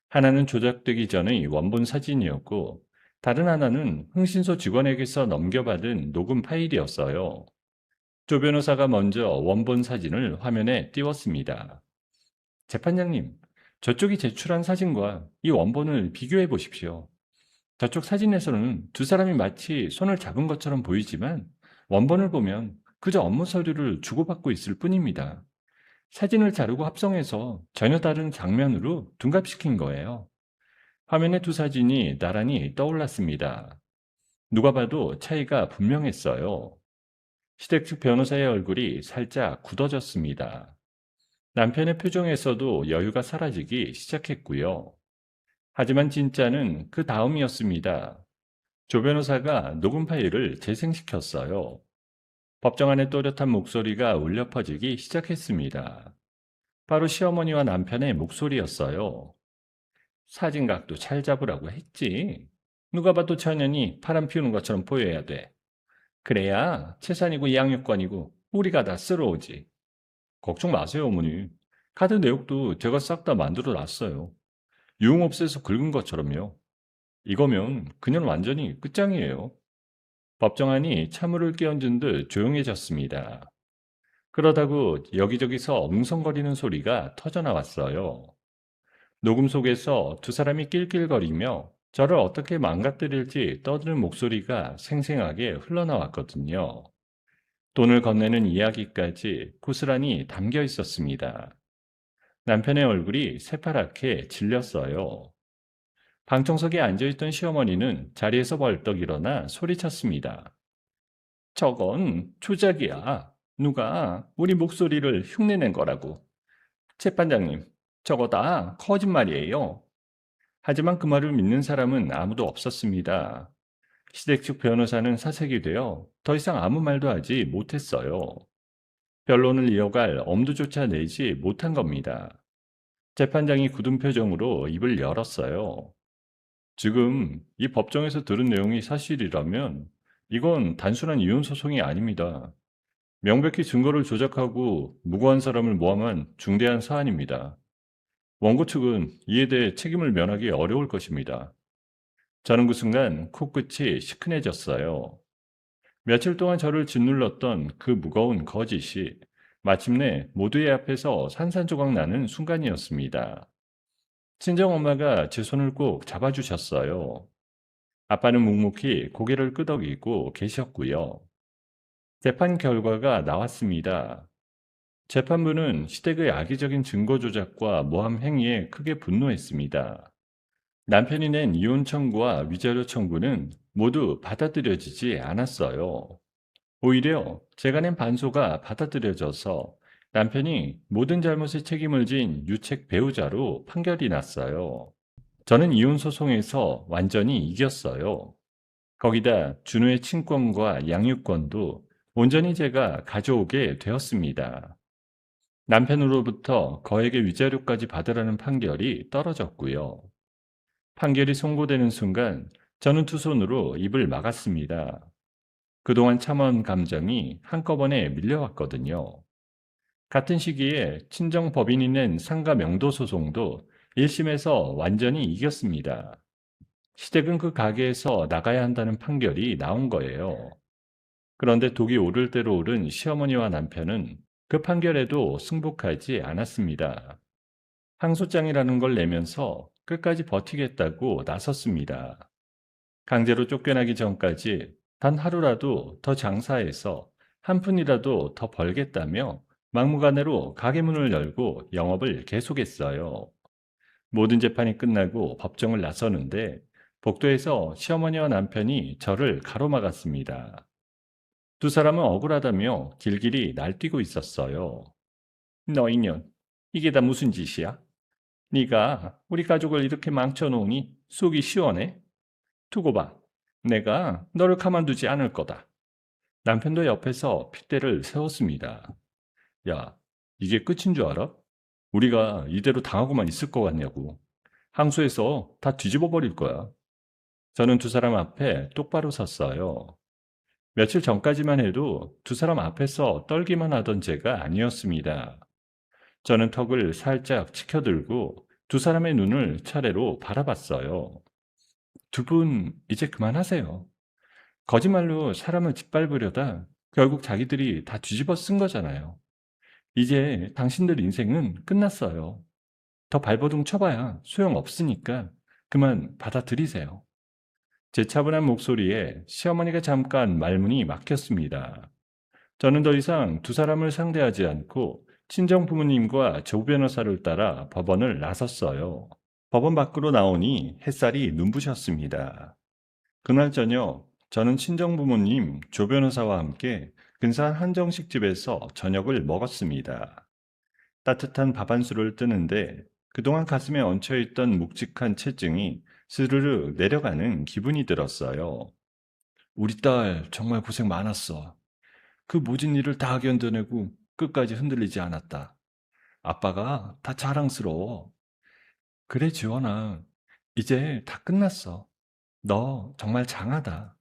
하나는 조작되기 전의 원본 사진이었고, 다른 하나는 흥신소 직원에게서 넘겨받은 녹음 파일이었어요. 조 변호사가 먼저 원본 사진을 화면에 띄웠습니다. 재판장님, 저쪽이 제출한 사진과 이 원본을 비교해 보십시오. 저쪽 사진에서는 두 사람이 마치 손을 잡은 것처럼 보이지만 원본을 보면 그저 업무 서류를 주고받고 있을 뿐입니다. 사진을 자르고 합성해서 전혀 다른 장면으로 둔갑시킨 거예요. 화면의 두 사진이 나란히 떠올랐습니다. 누가 봐도 차이가 분명했어요. 시댁 측 변호사의 얼굴이 살짝 굳어졌습니다. 남편의 표정에서도 여유가 사라지기 시작했고요. 하지만 진짜는 그 다음이었습니다. 조 변호사가 녹음 파일을 재생시켰어요. 법정 안에 또렷한 목소리가 울려 퍼지기 시작했습니다. 바로 시어머니와 남편의 목소리였어요. 사진각도 잘 잡으라고 했지. 누가 봐도 천연이 바람 피우는 것처럼 보여야 돼. 그래야 재산이고 양육권이고 우리가 다 쓸어오지. 걱정 마세요, 어머니. 카드 내역도 제가 싹 다 만들어 놨어요. 유흥업소에서 긁은 것처럼요. 이거면 그녀는 완전히 끝장이에요. 법정안이 찬물을 끼얹은 듯 조용해졌습니다. 그러다고 여기저기서 웅성거리는 소리가 터져나왔어요. 녹음 속에서 두 사람이 낄낄거리며 저를 어떻게 망가뜨릴지 떠드는 목소리가 생생하게 흘러나왔거든요. 돈을 건네는 이야기까지 고스란히 담겨 있었습니다. 남편의 얼굴이 새파랗게 질렸어요. 방청석에 앉아있던 시어머니는 자리에서 벌떡 일어나 소리쳤습니다. 저건 조작이야. 누가 우리 목소리를 흉내낸 거라고. 재판장님, 저거 다 거짓말이에요. 하지만 그 말을 믿는 사람은 아무도 없었습니다. 시댁 측 변호사는 사색이 되어 더 이상 아무 말도 하지 못했어요. 변론을 이어갈 엄두조차 내지 못한 겁니다. 재판장이 굳은 표정으로 입을 열었어요. 지금 이 법정에서 들은 내용이 사실이라면 이건 단순한 이혼 소송이 아닙니다. 명백히 증거를 조작하고 무고한 사람을 모함한 중대한 사안입니다. 원고 측은 이에 대해 책임을 면하기 어려울 것입니다. 저는 그 순간 코끝이 시큰해졌어요. 며칠 동안 저를 짓눌렀던 그 무거운 거짓이 마침내 모두의 앞에서 산산조각 나는 순간이었습니다. 친정엄마가 제 손을 꼭 잡아주셨어요. 아빠는 묵묵히 고개를 끄덕이고 계셨고요. 재판 결과가 나왔습니다. 재판부는 시댁의 악의적인 증거 조작과 모함 행위에 크게 분노했습니다. 남편이 낸 이혼 청구와 위자료 청구는 모두 받아들여지지 않았어요. 오히려 제가 낸 반소가 받아들여져서 남편이 모든 잘못에 책임을 진 유책 배우자로 판결이 났어요. 저는 이혼 소송에서 완전히 이겼어요. 거기다 준우의 친권과 양육권도 온전히 제가 가져오게 되었습니다. 남편으로부터 거액의 위자료까지 받으라는 판결이 떨어졌고요. 판결이 선고되는 순간 저는 두 손으로 입을 막았습니다. 그동안 참아온 감정이 한꺼번에 밀려왔거든요. 같은 시기에 친정 법인이 낸 상가 명도 소송도 1심에서 완전히 이겼습니다. 시댁은 그 가게에서 나가야 한다는 판결이 나온 거예요. 그런데 독이 오를 대로 오른 시어머니와 남편은 그 판결에도 승복하지 않았습니다. 항소장이라는 걸 내면서 끝까지 버티겠다고 나섰습니다. 강제로 쫓겨나기 전까지 단 하루라도 더 장사해서 한 푼이라도 더 벌겠다며 막무가내로 가게 문을 열고 영업을 계속했어요. 모든 재판이 끝나고 법정을 나서는데 복도에서 시어머니와 남편이 저를 가로막았습니다. 두 사람은 억울하다며 길길이 날뛰고 있었어요. 너 이년, 이게 다 무슨 짓이야? 네가 우리 가족을 이렇게 망쳐놓으니 속이 시원해? 두고 봐. 내가 너를 가만두지 않을 거다. 남편도 옆에서 핏대를 세웠습니다. 야, 이게 끝인 줄 알아? 우리가 이대로 당하고만 있을 것 같냐고. 항소해서 다 뒤집어 버릴 거야. 저는 두 사람 앞에 똑바로 섰어요. 며칠 전까지만 해도 두 사람 앞에서 떨기만 하던 제가 아니었습니다. 저는 턱을 살짝 치켜들고 두 사람의 눈을 차례로 바라봤어요. 두 분 이제 그만하세요. 거짓말로 사람을 짓밟으려다 결국 자기들이 다 뒤집어 쓴 거잖아요. 이제 당신들 인생은 끝났어요. 더 발버둥 쳐봐야 소용없으니까 그만 받아들이세요. 제 차분한 목소리에 시어머니가 잠깐 말문이 막혔습니다. 저는 더 이상 두 사람을 상대하지 않고 친정 부모님과 조 변호사를 따라 법원을 나섰어요. 법원 밖으로 나오니 햇살이 눈부셨습니다. 그날 저녁 저는 친정 부모님 조 변호사와 함께 근사한 한정식 집에서 저녁을 먹었습니다. 따뜻한 밥 한 술을 뜨는데 그동안 가슴에 얹혀있던 묵직한 체증이 스르르 내려가는 기분이 들었어요. 우리 딸 정말 고생 많았어. 그 모진 일을 다 견뎌내고 끝까지 흔들리지 않았다. 아빠가 다 자랑스러워. 그래, 지원아. 이제 다 끝났어. 너 정말 장하다.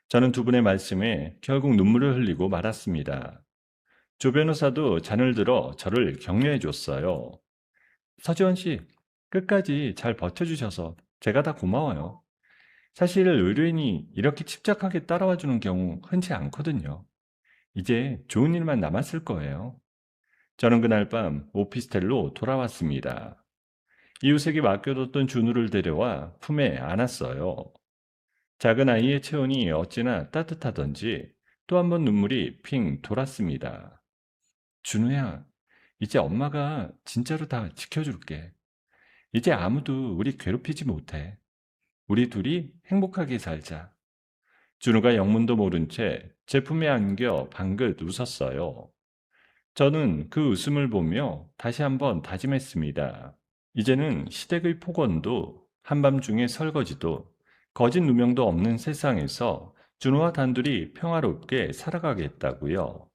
저는 두 분의 말씀에 결국 눈물을 흘리고 말았습니다. 조 변호사도 잔을 들어 저를 격려해 줬어요. 서지원 씨, 끝까지 잘 버텨주셔서 제가 다 고마워요. 사실 의뢰인이 이렇게 집착하게 따라와 주는 경우 흔치 않거든요. 이제 좋은 일만 남았을 거예요. 저는 그날 밤 오피스텔로 돌아왔습니다. 이웃에게 맡겨뒀던 준우를 데려와 품에 안았어요. 작은 아이의 체온이 어찌나 따뜻하던지 또 한 번 눈물이 핑 돌았습니다. 준우야, 이제 엄마가 진짜로 다 지켜줄게. 이제 아무도 우리 괴롭히지 못해. 우리 둘이 행복하게 살자. 준우가 영문도 모른 채 제 품에 안겨 방긋 웃었어요. 저는 그 웃음을 보며 다시 한번 다짐했습니다. 이제는 시댁의 폭언도 한밤중의 설거지도 거짓 누명도 없는 세상에서 준우와 단둘이 평화롭게 살아가겠다고요.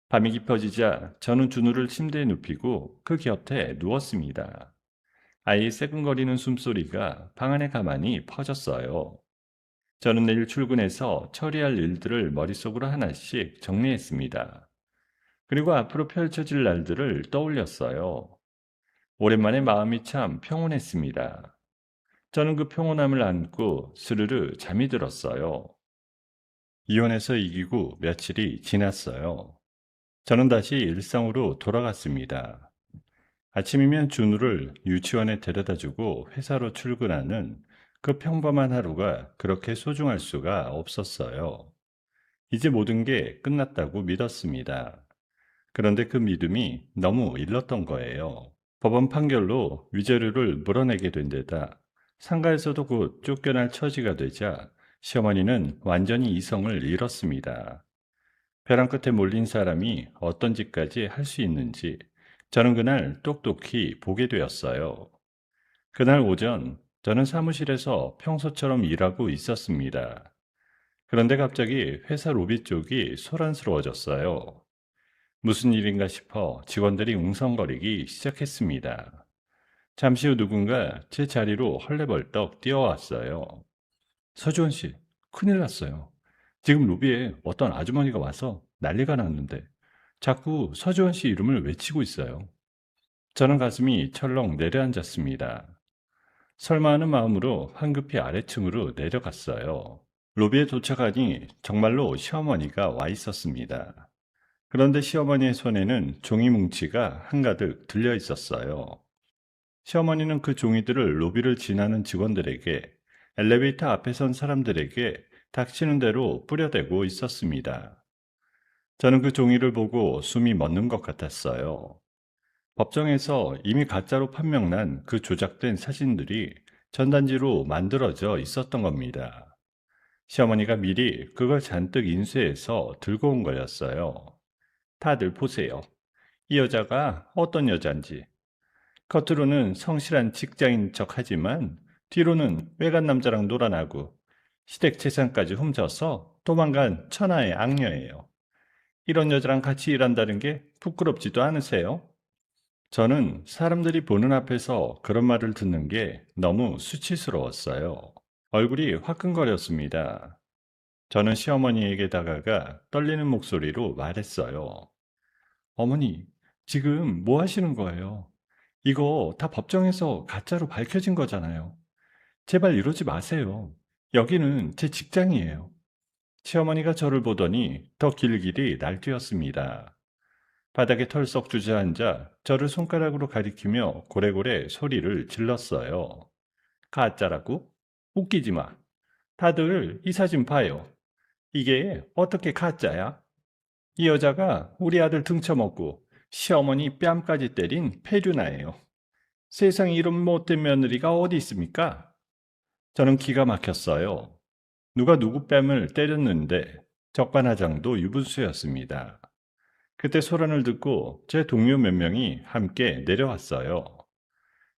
밤이 깊어지자 저는 준우를 침대에 눕히고 그 곁에 누웠습니다. 아이의 새근거리는 숨소리가 방 안에 가만히 퍼졌어요. 저는 내일 출근해서 처리할 일들을 머릿속으로 하나씩 정리했습니다. 그리고 앞으로 펼쳐질 날들을 떠올렸어요. 오랜만에 마음이 참 평온했습니다. 저는 그 평온함을 안고 스르르 잠이 들었어요. 이혼해서 이기고 며칠이 지났어요. 저는 다시 일상으로 돌아갔습니다. 아침이면 준우를 유치원에 데려다주고 회사로 출근하는 그 평범한 하루가 그렇게 소중할 수가 없었어요. 이제 모든 게 끝났다고 믿었습니다. 그런데 그 믿음이 너무 일렀던 거예요. 법원 판결로 위자료를 물어내게 된 데다 상가에서도 곧 쫓겨날 처지가 되자 시어머니는 완전히 이성을 잃었습니다. 벼랑 끝에 몰린 사람이 어떤 짓까지 할 수 있는지 저는 그날 똑똑히 보게 되었어요. 그날 오전 저는 사무실에서 평소처럼 일하고 있었습니다. 그런데 갑자기 회사 로비 쪽이 소란스러워졌어요. 무슨 일인가 싶어 직원들이 웅성거리기 시작했습니다. 잠시 후 누군가 제 자리로 헐레벌떡 뛰어왔어요. 서주원 씨, 큰일 났어요. 지금 로비에 어떤 아주머니가 와서 난리가 났는데 자꾸 서주원 씨 이름을 외치고 있어요. 저는 가슴이 철렁 내려앉았습니다. 설마 하는 마음으로 황급히 아래층으로 내려갔어요. 로비에 도착하니 정말로 시어머니가 와 있었습니다. 그런데 시어머니의 손에는 종이 뭉치가 한가득 들려 있었어요. 시어머니는 그 종이들을 로비를 지나는 직원들에게, 엘리베이터 앞에 선 사람들에게 닥치는 대로 뿌려대고 있었습니다. 저는 그 종이를 보고 숨이 멎는 것 같았어요. 법정에서 이미 가짜로 판명난 그 조작된 사진들이 전단지로 만들어져 있었던 겁니다. 시어머니가 미리 그걸 잔뜩 인쇄해서 들고 온 거였어요. 다들 보세요. 이 여자가 어떤 여잔지. 겉으로는 성실한 직장인 척 하지만 뒤로는 외간 남자랑 놀아나고 시댁 재산까지 훔쳐서 도망간 천하의 악녀예요. 이런 여자랑 같이 일한다는 게 부끄럽지도 않으세요? 저는 사람들이 보는 앞에서 그런 말을 듣는 게 너무 수치스러웠어요. 얼굴이 화끈거렸습니다. 저는 시어머니에게 다가가 떨리는 목소리로 말했어요. 어머니, 지금 뭐 하시는 거예요? 이거 다 법정에서 가짜로 밝혀진 거잖아요. 제발 이러지 마세요. 여기는 제 직장이에요. 시어머니가 저를 보더니 더 길길이 날뛰었습니다. 바닥에 털썩 주저앉아 저를 손가락으로 가리키며 고래고래 소리를 질렀어요. 가짜라고? 웃기지 마. 다들 이 사진 봐요. 이게 어떻게 가짜야? 이 여자가 우리 아들 등쳐먹고 시어머니 뺨까지 때린 페류나예요. 세상에 이런 못된 며느리가 어디 있습니까? 저는 기가 막혔어요. 누가 누구 뺨을 때렸는데 적반하장도 유분수였습니다. 그때 소란을 듣고 제 동료 몇 명이 함께 내려왔어요.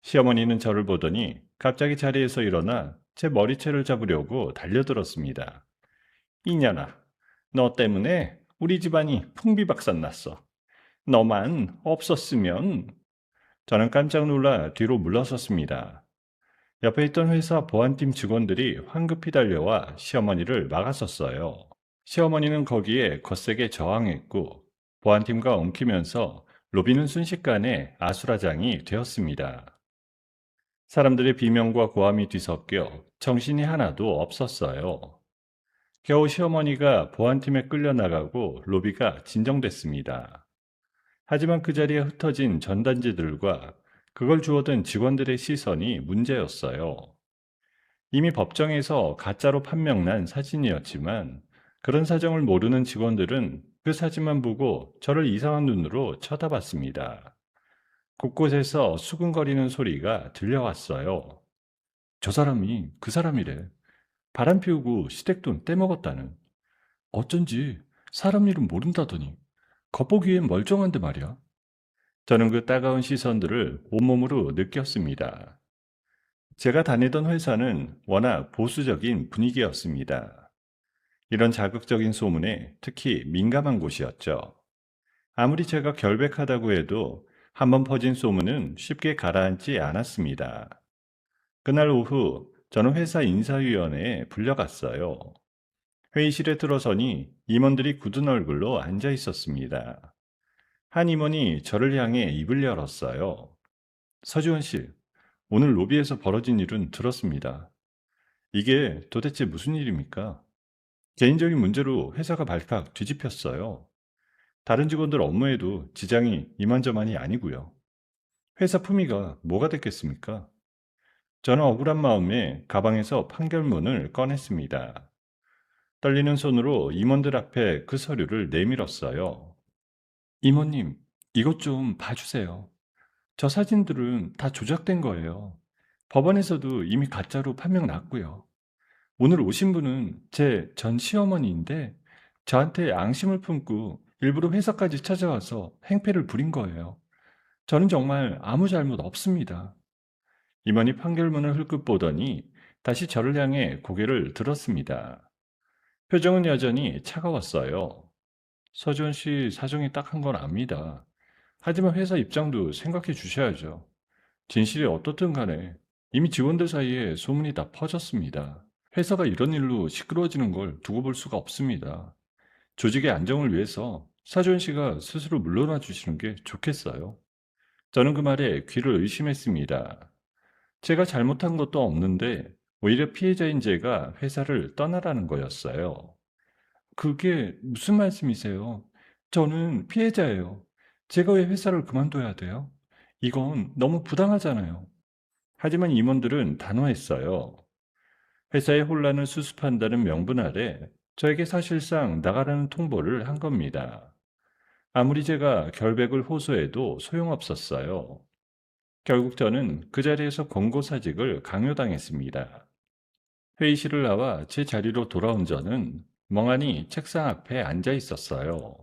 시어머니는 저를 보더니 갑자기 자리에서 일어나 제 머리채를 잡으려고 달려들었습니다. 이년아, 너 때문에 우리 집안이 풍비박산 났어. 너만 없었으면. 저는 깜짝 놀라 뒤로 물러섰습니다. 옆에 있던 회사 보안팀 직원들이 황급히 달려와 시어머니를 막았었어요. 시어머니는 거기에 거세게 저항했고 보안팀과 엉키면서 로비는 순식간에 아수라장이 되었습니다. 사람들의 비명과 고함이 뒤섞여 정신이 하나도 없었어요. 겨우 시어머니가 보안팀에 끌려나가고 로비가 진정됐습니다. 하지만 그 자리에 흩어진 전단지들과 그걸 주워든 직원들의 시선이 문제였어요. 이미 법정에서 가짜로 판명난 사진이었지만 그런 사정을 모르는 직원들은 그 사진만 보고 저를 이상한 눈으로 쳐다봤습니다. 곳곳에서 수근거리는 소리가 들려왔어요. 저 사람이 그 사람이래. 바람 피우고 시댁돈 떼먹었다는. 어쩐지 사람 이름 모른다더니. 겉보기엔 멀쩡한데 말이야. 저는 그 따가운 시선들을 온몸으로 느꼈습니다. 제가 다니던 회사는 워낙 보수적인 분위기였습니다. 이런 자극적인 소문에 특히 민감한 곳이었죠. 아무리 제가 결백하다고 해도 한번 퍼진 소문은 쉽게 가라앉지 않았습니다. 그날 오후 저는 회사 인사위원회에 불려갔어요. 회의실에 들어서니 임원들이 굳은 얼굴로 앉아 있었습니다. 한 임원이 저를 향해 입을 열었어요. 서지원 씨, 오늘 로비에서 벌어진 일은 들었습니다. 이게 도대체 무슨 일입니까? 개인적인 문제로 회사가 발칵 뒤집혔어요. 다른 직원들 업무에도 지장이 이만저만이 아니고요. 회사 품위가 뭐가 됐겠습니까? 저는 억울한 마음에 가방에서 판결문을 꺼냈습니다. 떨리는 손으로 임원들 앞에 그 서류를 내밀었어요. 임원님, 이것 좀 봐주세요. 저 사진들은 다 조작된 거예요. 법원에서도 이미 가짜로 판명 났고요. 오늘 오신 분은 제 전 시어머니인데 저한테 앙심을 품고 일부러 회사까지 찾아와서 행패를 부린 거예요. 저는 정말 아무 잘못 없습니다. 임원이 판결문을 흘끗 보더니 다시 저를 향해 고개를 들었습니다. 표정은 여전히 차가웠어요. 서지원 씨 사정이 딱한 건 압니다. 하지만 회사 입장도 생각해 주셔야죠. 진실이 어떻든 간에 이미 직원들 사이에 소문이 다 퍼졌습니다. 회사가 이런 일로 시끄러워지는 걸 두고 볼 수가 없습니다. 조직의 안정을 위해서 사지원 씨가 스스로 물러나 주시는 게 좋겠어요. 저는 그 말에 귀를 의심했습니다. 제가 잘못한 것도 없는데 오히려 피해자인 제가 회사를 떠나라는 거였어요. 그게 무슨 말씀이세요? 저는 피해자예요. 제가 왜 회사를 그만둬야 돼요? 이건 너무 부당하잖아요. 하지만 임원들은 단호했어요. 회사의 혼란을 수습한다는 명분 아래 저에게 사실상 나가라는 통보를 한 겁니다. 아무리 제가 결백을 호소해도 소용없었어요. 결국 저는 그 자리에서 권고사직을 강요당했습니다. 회의실을 나와 제 자리로 돌아온 저는 멍하니 책상 앞에 앉아 있었어요.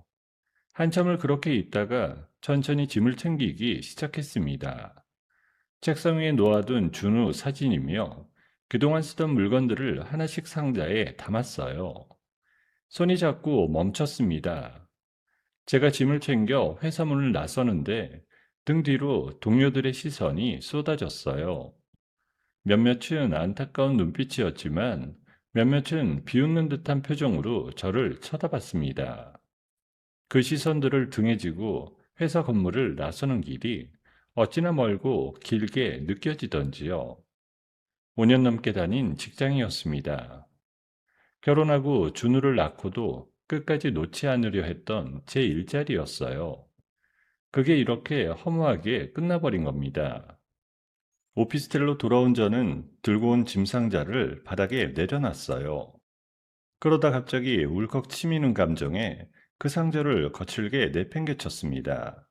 한참을 그렇게 있다가 천천히 짐을 챙기기 시작했습니다. 책상 위에 놓아둔 준우 사진이며 그동안 쓰던 물건들을 하나씩 상자에 담았어요. 손이 자꾸 멈췄습니다. 제가 짐을 챙겨 회사 문을 나서는데 등 뒤로 동료들의 시선이 쏟아졌어요. 몇몇은 안타까운 눈빛이었지만 몇몇은 비웃는 듯한 표정으로 저를 쳐다봤습니다. 그 시선들을 등에 지고 회사 건물을 나서는 길이 어찌나 멀고 길게 느껴지던지요. 5년 넘게 다닌 직장이었습니다. 결혼하고 준우를 낳고도 끝까지 놓지 않으려 했던 제 일자리였어요. 그게 이렇게 허무하게 끝나버린 겁니다. 오피스텔로 돌아온 저는 들고 온 짐 상자를 바닥에 내려놨어요. 그러다 갑자기 울컥 치미는 감정에 그 상자를 거칠게 내팽개쳤습니다.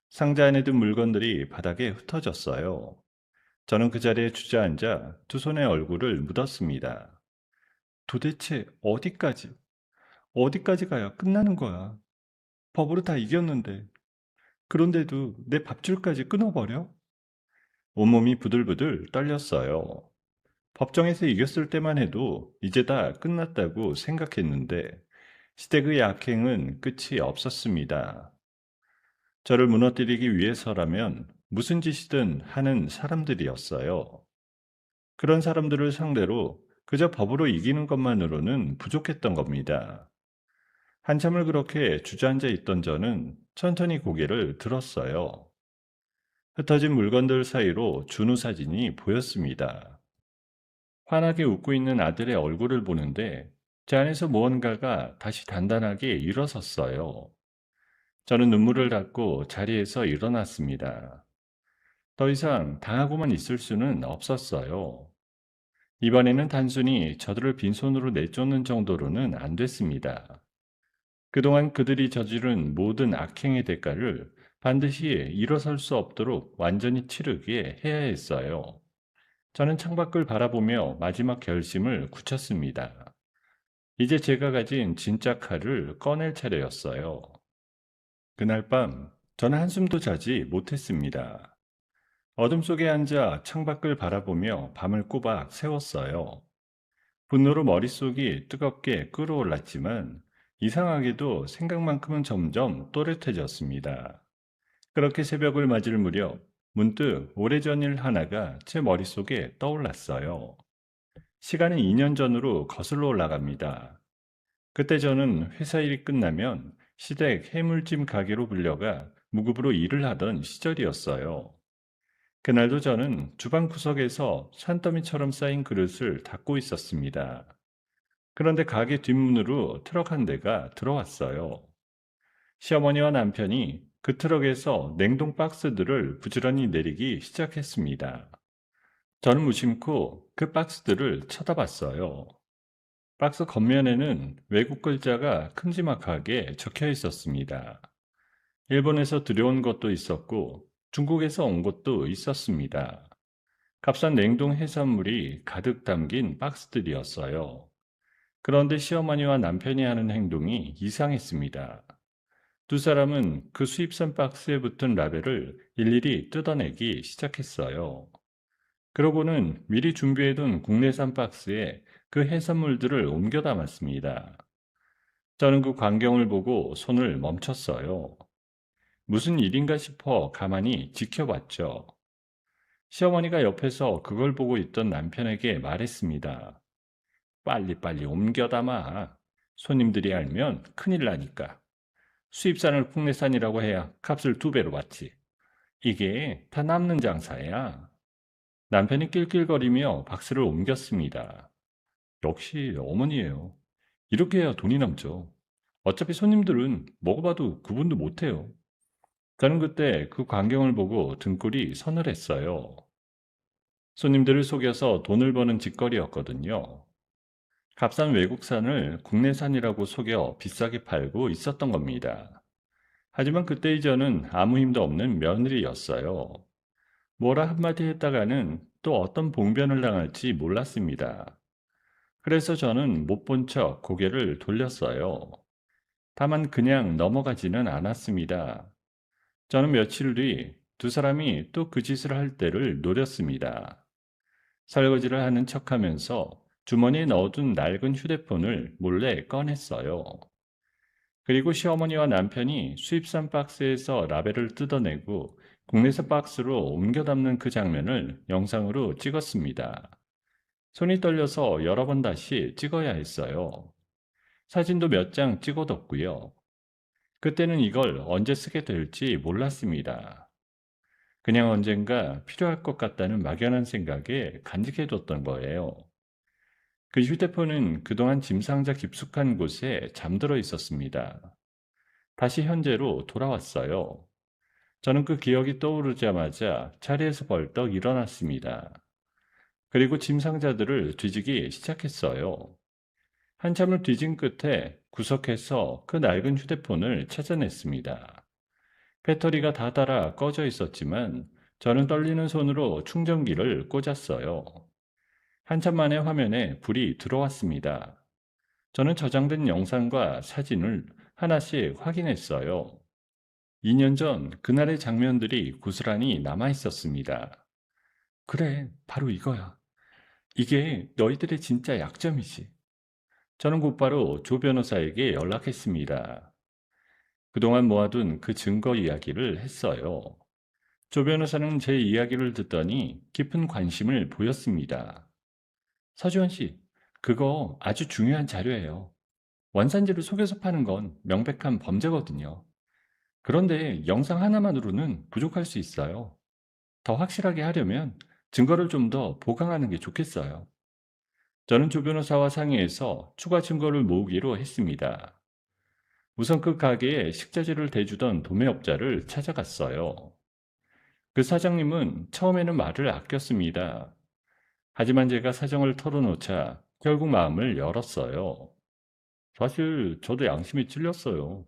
상자 안에 든 물건들이 바닥에 흩어졌어요. 저는 그 자리에 주저앉아 두 손에 얼굴을 묻었습니다. 도대체 어디까지 가야 끝나는 거야? 법으로 다 이겼는데. 그런데도 내 밥줄까지 끊어버려? 온몸이 부들부들 떨렸어요. 법정에서 이겼을 때만 해도 이제 다 끝났다고 생각했는데 시댁의 약행은 끝이 없었습니다. 저를 무너뜨리기 위해서라면 무슨 짓이든 하는 사람들이었어요. 그런 사람들을 상대로 그저 법으로 이기는 것만으로는 부족했던 겁니다. 한참을 그렇게 주저앉아 있던 저는 천천히 고개를 들었어요. 흩어진 물건들 사이로 준우 사진이 보였습니다. 환하게 웃고 있는 아들의 얼굴을 보는데 제 안에서 무언가가 다시 단단하게 일어섰어요. 저는 눈물을 닦고 자리에서 일어났습니다. 더 이상 당하고만 있을 수는 없었어요. 이번에는 단순히 저들을 빈손으로 내쫓는 정도로는 안 됐습니다. 그동안 그들이 저지른 모든 악행의 대가를 반드시 일어설 수 없도록 완전히 치르게 해야 했어요. 저는 창밖을 바라보며 마지막 결심을 굳혔습니다. 이제 제가 가진 진짜 칼을 꺼낼 차례였어요. 그날 밤, 저는 한숨도 자지 못했습니다. 어둠 속에 앉아 창밖을 바라보며 밤을 꼬박 새웠어요. 분노로 머릿속이 뜨겁게 끓어올랐지만 이상하게도 생각만큼은 점점 또렷해졌습니다. 그렇게 새벽을 맞을 무렵 문득 오래전 일 하나가 제 머릿속에 떠올랐어요. 시간은 2년 전으로 거슬러 올라갑니다. 그때 저는 회사 일이 끝나면 시댁 해물찜 가게로 불려가 무급으로 일을 하던 시절이었어요. 그날도 저는 주방 구석에서 산더미처럼 쌓인 그릇을 닦고 있었습니다. 그런데 가게 뒷문으로 트럭 한 대가 들어왔어요. 시어머니와 남편이 그 트럭에서 냉동 박스들을 부지런히 내리기 시작했습니다. 저는 무심코 그 박스들을 쳐다봤어요. 박스 겉면에는 외국 글자가 큼지막하게 적혀 있었습니다. 일본에서 들여온 것도 있었고 중국에서 온 것도 있었습니다. 값싼 냉동 해산물이 가득 담긴 박스들이었어요. 그런데 시어머니와 남편이 하는 행동이 이상했습니다. 두 사람은 그 수입산 박스에 붙은 라벨을 일일이 뜯어내기 시작했어요. 그러고는 미리 준비해둔 국내산 박스에 그 해산물들을 옮겨 담았습니다. 저는 그 광경을 보고 손을 멈췄어요. 무슨 일인가 싶어 가만히 지켜봤죠. 시어머니가 옆에서 그걸 보고 있던 남편에게 말했습니다. 빨리빨리 옮겨 담아. 손님들이 알면 큰일 나니까. 수입산을 국내산이라고 해야 값을 2배로 받지. 이게 다 남는 장사야. 남편이 낄낄거리며 박스를 옮겼습니다. 역시 어머니예요. 이렇게 해야 돈이 남죠. 어차피 손님들은 먹어봐도 구분도 못해요. 저는 그때 그 광경을 보고 등골이 서늘했어요. 손님들을 속여서 돈을 버는 짓거리였거든요. 값싼 외국산을 국내산이라고 속여 비싸게 팔고 있었던 겁니다. 하지만 그때의 저는 아무 힘도 없는 며느리였어요. 뭐라 한마디 했다가는 또 어떤 봉변을 당할지 몰랐습니다. 그래서 저는 못 본 척 고개를 돌렸어요. 다만 그냥 넘어가지는 않았습니다. 저는 며칠 뒤 두 사람이 또 그 짓을 할 때를 노렸습니다. 설거지를 하는 척하면서 주머니에 넣어둔 낡은 휴대폰을 몰래 꺼냈어요. 그리고 시어머니와 남편이 수입산 박스에서 라벨을 뜯어내고 국내산 박스로 옮겨 담는 그 장면을 영상으로 찍었습니다. 손이 떨려서 여러 번 다시 찍어야 했어요. 사진도 몇 장 찍어뒀고요. 그때는 이걸 언제 쓰게 될지 몰랐습니다. 그냥 언젠가 필요할 것 같다는 막연한 생각에 간직해뒀던 거예요. 그 휴대폰은 그동안 짐 상자 깊숙한 곳에 잠들어 있었습니다. 다시 현재로 돌아왔어요. 저는 그 기억이 떠오르자마자 자리에서 벌떡 일어났습니다. 그리고 짐 상자들을 뒤지기 시작했어요. 한참을 뒤진 끝에 구석에서 그 낡은 휴대폰을 찾아냈습니다. 배터리가 다 닳아 꺼져 있었지만 저는 떨리는 손으로 충전기를 꽂았어요. 한참 만에 화면에 불이 들어왔습니다. 저는 저장된 영상과 사진을 하나씩 확인했어요. 2년 전 그날의 장면들이 고스란히 남아 있었습니다. 그래, 바로 이거야. 이게 너희들의 진짜 약점이지. 저는 곧바로 조 변호사에게 연락했습니다. 그동안 모아둔 그 증거 이야기를 했어요. 조 변호사는 제 이야기를 듣더니 깊은 관심을 보였습니다. 서지원 씨, 그거 아주 중요한 자료예요. 원산지를 속여서 파는 건 명백한 범죄거든요. 그런데 영상 하나만으로는 부족할 수 있어요. 더 확실하게 하려면 증거를 좀 더 보강하는 게 좋겠어요. 저는 조 변호사와 상의해서 추가 증거를 모으기로 했습니다. 우선 그 가게에 식자재를 대주던 도매업자를 찾아갔어요. 그 사장님은 처음에는 말을 아꼈습니다. 하지만 제가 사정을 털어놓자 결국 마음을 열었어요. 사실 저도 양심이 찔렸어요.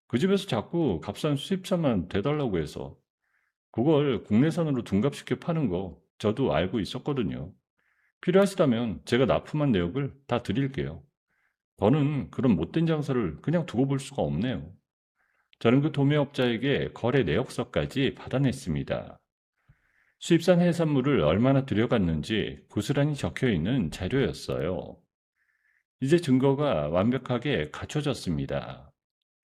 그 집에서 자꾸 값싼 수입산만 대달라고 해서 그걸 국내산으로 둔갑시켜 파는 거 저도 알고 있었거든요. 필요하시다면 제가 납품한 내역을 다 드릴게요. 저는 그런 못된 장사를 그냥 두고 볼 수가 없네요. 저는 그 도매업자에게 거래 내역서까지 받아냈습니다. 수입산 해산물을 얼마나 들여갔는지 고스란히 적혀 있는 자료였어요. 이제 증거가 완벽하게 갖춰졌습니다.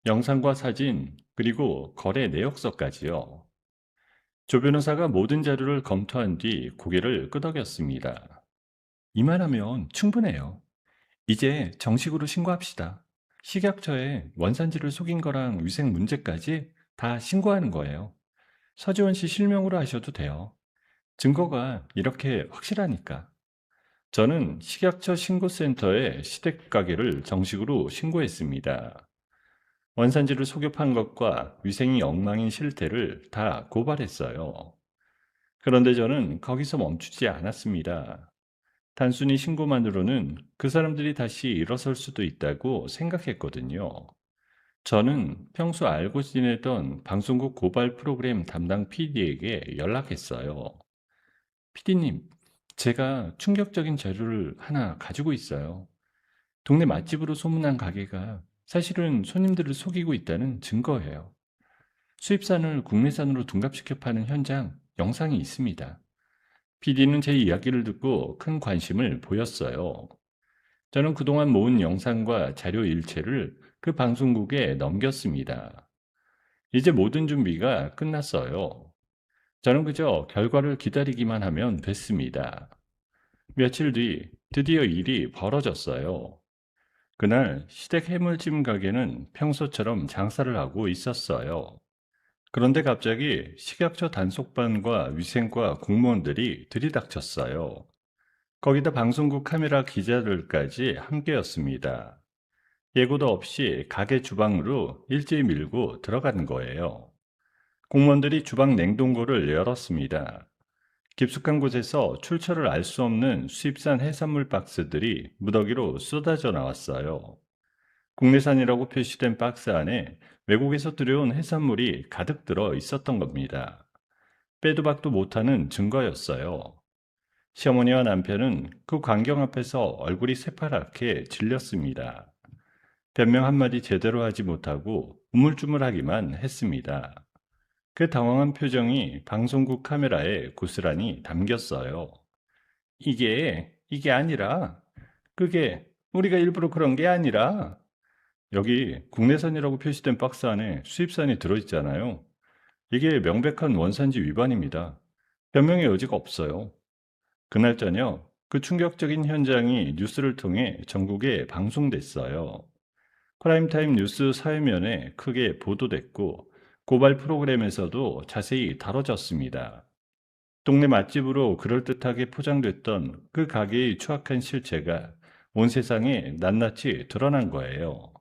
영상과 사진, 그리고 거래 내역서까지요. 조 변호사가 모든 자료를 검토한 뒤 고개를 끄덕였습니다. 이만하면 충분해요. 이제 정식으로 신고합시다. 식약처에 원산지를 속인 거랑 위생 문제까지 다 신고하는 거예요. 서지원 씨 실명으로 하셔도 돼요. 증거가 이렇게 확실하니까. 저는 식약처 신고센터에 시댁 가게를 정식으로 신고했습니다. 원산지를 속여 판 것과 위생이 엉망인 실태를 다 고발했어요. 그런데 저는 거기서 멈추지 않았습니다. 단순히 신고만으로는 그 사람들이 다시 일어설 수도 있다고 생각했거든요. 저는 평소 알고 지내던 방송국 고발 프로그램 담당 PD에게 연락했어요. PD님, 제가 충격적인 자료를 하나 가지고 있어요. 동네 맛집으로 소문난 가게가 사실은 손님들을 속이고 있다는 증거예요. 수입산을 국내산으로 둔갑시켜 파는 현장 영상이 있습니다. PD는 제 이야기를 듣고 큰 관심을 보였어요. 저는 그동안 모은 영상과 자료 일체를 그 방송국에 넘겼습니다. 이제 모든 준비가 끝났어요. 저는 그저 결과를 기다리기만 하면 됐습니다. 며칠 뒤 드디어 일이 벌어졌어요. 그날 시댁 해물찜 가게는 평소처럼 장사를 하고 있었어요. 그런데 갑자기 식약처 단속반과 위생과 공무원들이 들이닥쳤어요. 거기다 방송국 카메라 기자들까지 함께였습니다. 예고도 없이 가게 주방으로 일제히 밀고 들어간 거예요. 공무원들이 주방 냉동고를 열었습니다. 깊숙한 곳에서 출처를 알 수 없는 수입산 해산물 박스들이 무더기로 쏟아져 나왔어요. 국내산이라고 표시된 박스 안에 외국에서 들여온 해산물이 가득 들어 있었던 겁니다. 빼도 박도 못하는 증거였어요. 시어머니와 남편은 그 광경 앞에서 얼굴이 새파랗게 질렸습니다. 변명 한마디 제대로 하지 못하고 우물쭈물하기만 했습니다. 그 당황한 표정이 방송국 카메라에 고스란히 담겼어요. 이게 아니라, 그게 우리가 일부러 그런 게 아니라, 여기 국내산이라고 표시된 박스 안에 수입산이 들어있잖아요. 이게 명백한 원산지 위반입니다. 변명의 여지가 없어요. 그날 저녁 그 충격적인 현장이 뉴스를 통해 전국에 방송됐어요. 프라임타임 뉴스 사회면에 크게 보도됐고 고발 프로그램에서도 자세히 다뤄졌습니다. 동네 맛집으로 그럴듯하게 포장됐던 그 가게의 추악한 실체가 온 세상에 낱낱이 드러난 거예요.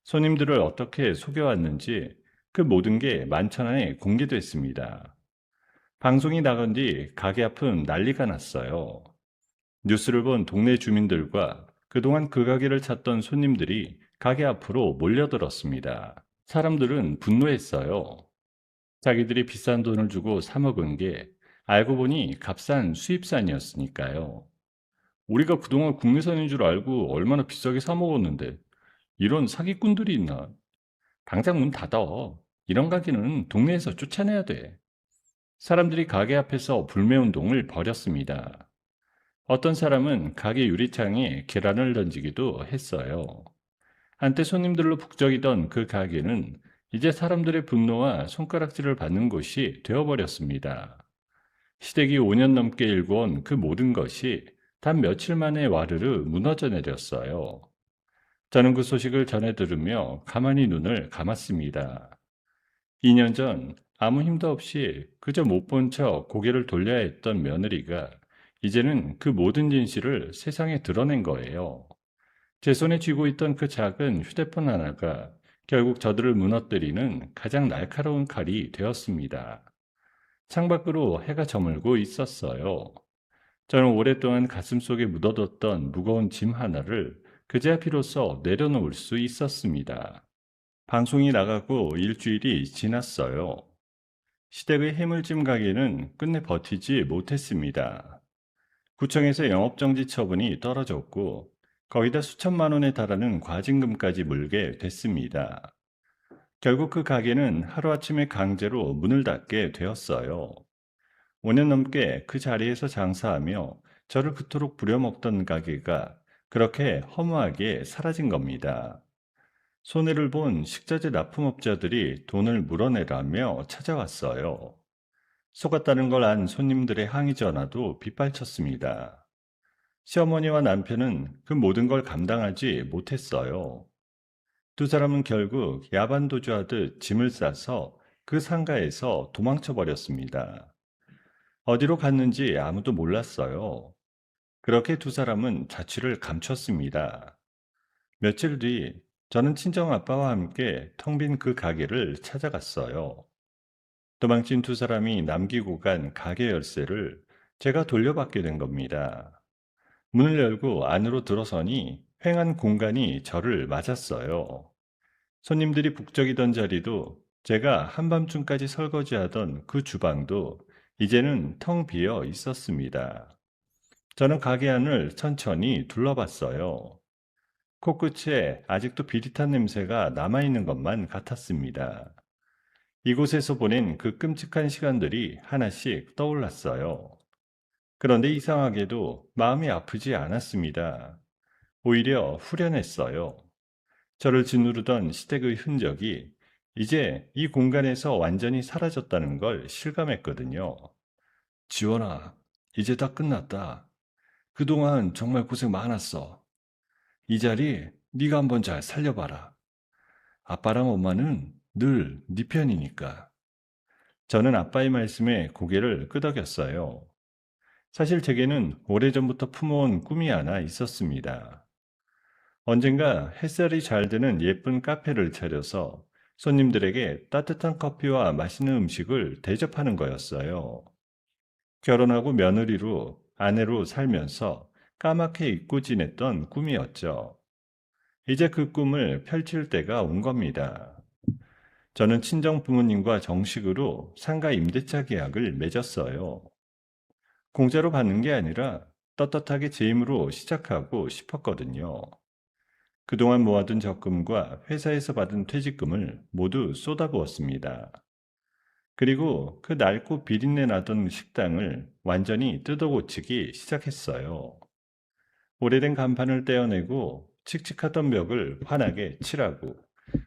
손님들을 어떻게 속여왔는지 그 모든 게 만천하에 공개됐습니다. 방송이 나간 뒤 가게 앞은 난리가 났어요. 뉴스를 본 동네 주민들과 그동안 그 가게를 찾던 손님들이 가게 앞으로 몰려들었습니다. 사람들은 분노했어요. 자기들이 비싼 돈을 주고 사 먹은 게 알고 보니 값싼 수입산이었으니까요. 우리가 그동안 국내산인 줄 알고 얼마나 비싸게 사 먹었는데 이런 사기꾼들이 있나? 당장 문 닫아. 이런 가게는 동네에서 쫓아내야 돼. 사람들이 가게 앞에서 불매운동을 벌였습니다. 어떤 사람은 가게 유리창에 계란을 던지기도 했어요. 한때 손님들로 북적이던 그 가게는 이제 사람들의 분노와 손가락질을 받는 곳이 되어버렸습니다. 시댁이 5년 넘게 일궈온 그 모든 것이 단 며칠 만에 와르르 무너져 내렸어요. 저는 그 소식을 전해 들으며 가만히 눈을 감았습니다. 2년 전 아무 힘도 없이 그저 못 본 척 고개를 돌려야 했던 며느리가 이제는 그 모든 진실을 세상에 드러낸 거예요. 제 손에 쥐고 있던 그 작은 휴대폰 하나가 결국 저들을 무너뜨리는 가장 날카로운 칼이 되었습니다. 창밖으로 해가 저물고 있었어요. 저는 오랫동안 가슴속에 묻어뒀던 무거운 짐 하나를 그제야 비로소 내려놓을 수 있었습니다. 방송이 나가고 일주일이 지났어요. 시댁의 해물찜 가게는 끝내 버티지 못했습니다. 구청에서 영업정지 처분이 떨어졌고 거의 다 수천만 원에 달하는 과징금까지 물게 됐습니다. 결국 그 가게는 하루아침에 강제로 문을 닫게 되었어요. 5년 넘게 그 자리에서 장사하며 저를 그토록 부려먹던 가게가 그렇게 허무하게 사라진 겁니다. 손해를 본 식자재 납품업자들이 돈을 물어내라며 찾아왔어요. 속았다는 걸 안 손님들의 항의 전화도 빗발쳤습니다. 시어머니와 남편은 그 모든 걸 감당하지 못했어요. 두 사람은 결국 야반도주하듯 짐을 싸서 그 상가에서 도망쳐 버렸습니다. 어디로 갔는지 아무도 몰랐어요. 그렇게 두 사람은 자취를 감췄습니다. 며칠 뒤 저는 친정아빠와 함께 텅 빈 그 가게를 찾아갔어요. 도망친 두 사람이 남기고 간 가게 열쇠를 제가 돌려받게 된 겁니다. 문을 열고 안으로 들어서니 휑한 공간이 저를 맞았어요. 손님들이 북적이던 자리도 제가 한밤중까지 설거지하던 그 주방도 이제는 텅 비어 있었습니다. 저는 가게 안을 천천히 둘러봤어요. 코끝에 아직도 비릿한 냄새가 남아있는 것만 같았습니다. 이곳에서 보낸 그 끔찍한 시간들이 하나씩 떠올랐어요. 그런데 이상하게도 마음이 아프지 않았습니다. 오히려 후련했어요. 저를 짓누르던 시댁의 흔적이 이제 이 공간에서 완전히 사라졌다는 걸 실감했거든요. 지원아, 이제 다 끝났다. 그동안 정말 고생 많았어. 이 자리 네가 한번 잘 살려봐라. 아빠랑 엄마는 늘 네 편이니까. 저는 아빠의 말씀에 고개를 끄덕였어요. 사실 제게는 오래전부터 품어온 꿈이 하나 있었습니다. 언젠가 햇살이 잘 드는 예쁜 카페를 차려서 손님들에게 따뜻한 커피와 맛있는 음식을 대접하는 거였어요. 결혼하고 며느리로 아내로 살면서 까맣게 잊고 지냈던 꿈이었죠. 이제 그 꿈을 펼칠 때가 온 겁니다. 저는 친정 부모님과 정식으로 상가 임대차 계약을 맺었어요. 공짜로 받는 게 아니라 떳떳하게 제 힘으로 시작하고 싶었거든요. 그동안 모아둔 적금과 회사에서 받은 퇴직금을 모두 쏟아부었습니다. 그리고 그 낡고 비린내 나던 식당을 완전히 뜯어고치기 시작했어요. 오래된 간판을 떼어내고 칙칙하던 벽을 환하게 칠하고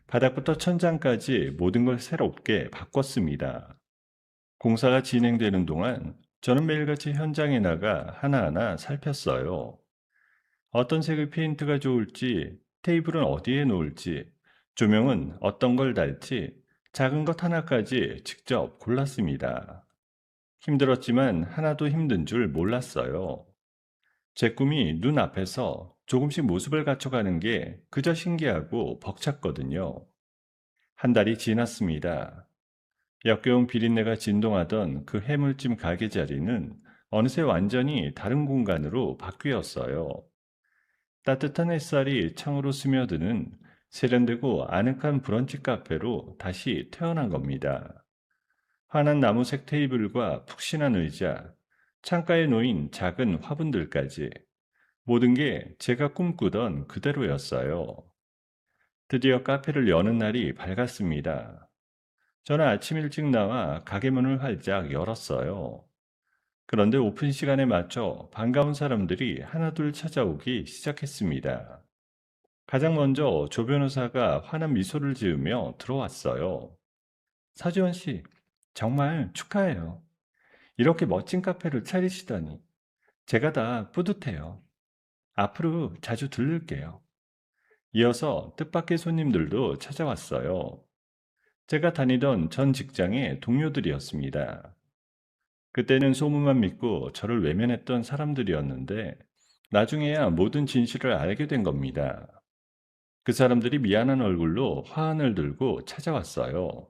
바닥부터 천장까지 모든 걸 새롭게 바꿨습니다. 공사가 진행되는 동안 저는 매일같이 현장에 나가 하나하나 살폈어요. 어떤 색의 페인트가 좋을지, 테이블은 어디에 놓을지, 조명은 어떤 걸 달지, 작은 것 하나까지 직접 골랐습니다. 힘들었지만 하나도 힘든 줄 몰랐어요. 제 꿈이 눈앞에서 조금씩 모습을 갖춰가는 게 그저 신기하고 벅찼거든요. 한 달이 지났습니다. 역겨운 비린내가 진동하던 그 해물찜 가게 자리는 어느새 완전히 다른 공간으로 바뀌었어요. 따뜻한 햇살이 창으로 스며드는 세련되고 아늑한 브런치 카페로 다시 태어난 겁니다. 환한 나무색 테이블과 푹신한 의자, 창가에 놓인 작은 화분들까지 모든 게 제가 꿈꾸던 그대로였어요. 드디어 카페를 여는 날이 밝았습니다. 저는 아침 일찍 나와 가게 문을 활짝 열었어요. 그런데 오픈 시간에 맞춰 반가운 사람들이 하나둘 찾아오기 시작했습니다. 가장 먼저 조 변호사가 환한 미소를 지으며 들어왔어요. 서지원 씨, 정말 축하해요. 이렇게 멋진 카페를 차리시다니. 제가 다 뿌듯해요. 앞으로 자주 들를게요. 이어서 뜻밖의 손님들도 찾아왔어요. 제가 다니던 전 직장의 동료들이었습니다. 그때는 소문만 믿고 저를 외면했던 사람들이었는데, 나중에야 모든 진실을 알게 된 겁니다. 그 사람들이 미안한 얼굴로 화환을 들고 찾아왔어요.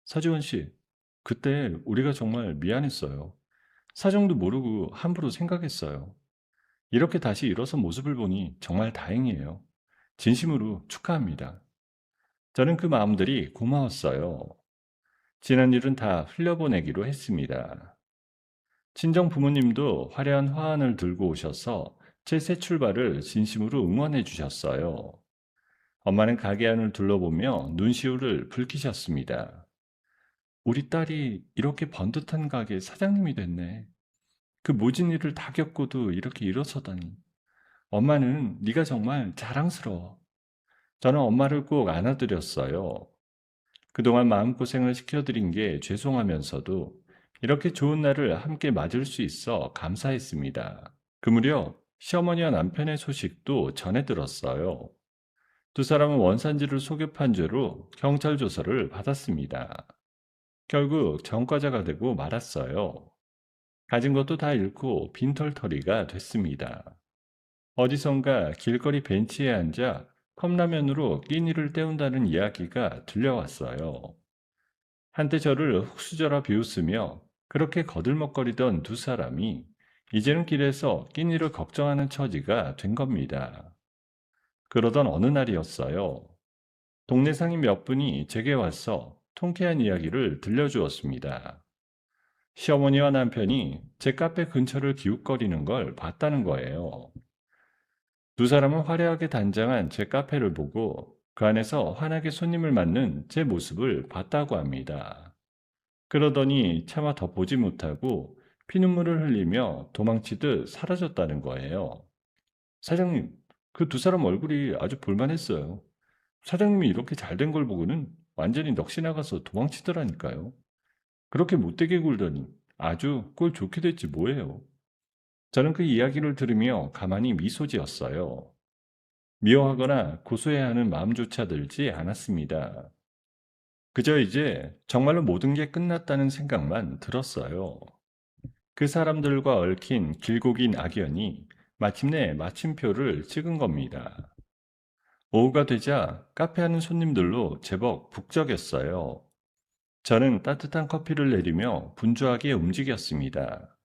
서지원 씨, 그때 우리가 정말 미안했어요. 사정도 모르고 함부로 생각했어요. 이렇게 다시 일어선 모습을 보니 정말 다행이에요. 진심으로 축하합니다. 저는 그 마음들이 고마웠어요. 지난 일은 다 흘려보내기로 했습니다. 친정 부모님도 화려한 화환을 들고 오셔서 제 새 출발을 진심으로 응원해 주셨어요. 엄마는 가게 안을 둘러보며 눈시울을 붉히셨습니다. 우리 딸이 이렇게 번듯한 가게 사장님이 됐네. 그 모진 일을 다 겪고도 이렇게 일어서다니. 엄마는 네가 정말 자랑스러워. 저는 엄마를 꼭 안아드렸어요. 그동안 마음고생을 시켜드린 게 죄송하면서도 이렇게 좋은 날을 함께 맞을 수 있어 감사했습니다. 그 무렵 시어머니와 남편의 소식도 전해 들었어요. 두 사람은 원산지를 속여판 죄로 경찰 조사를 받았습니다. 결국 전과자가 되고 말았어요. 가진 것도 다 잃고 빈털터리가 됐습니다. 어디선가 길거리 벤치에 앉아 컵라면으로 끼니를 때운다는 이야기가 들려왔어요. 한때 저를 흙수저라 비웃으며 그렇게 거들먹거리던 두 사람이 이제는 길에서 끼니를 걱정하는 처지가 된 겁니다. 그러던 어느 날이었어요. 동네 상인 몇 분이 제게 와서 통쾌한 이야기를 들려주었습니다. 시어머니와 남편이 제 카페 근처를 기웃거리는 걸 봤다는 거예요. 두 사람은 화려하게 단장한 제 카페를 보고 그 안에서 환하게 손님을 맞는 제 모습을 봤다고 합니다. 그러더니 차마 더 보지 못하고 피눈물을 흘리며 도망치듯 사라졌다는 거예요. 사장님, 그 두 사람 얼굴이 아주 볼만했어요. 사장님이 이렇게 잘 된 걸 보고는 완전히 넋이 나가서 도망치더라니까요. 그렇게 못되게 굴더니 아주 꼴 좋게 됐지 뭐예요. 저는 그 이야기를 들으며 가만히 미소 지었어요. 미워하거나 고소해야 하는 마음조차 들지 않았습니다. 그저 이제 정말로 모든 게 끝났다는 생각만 들었어요. 그 사람들과 얽힌 길고 긴 악연이 마침내 마침표를 찍은 겁니다. 오후가 되자 카페 하는 손님들로 제법 북적였어요. 저는 따뜻한 커피를 내리며 분주하게 움직였습니다.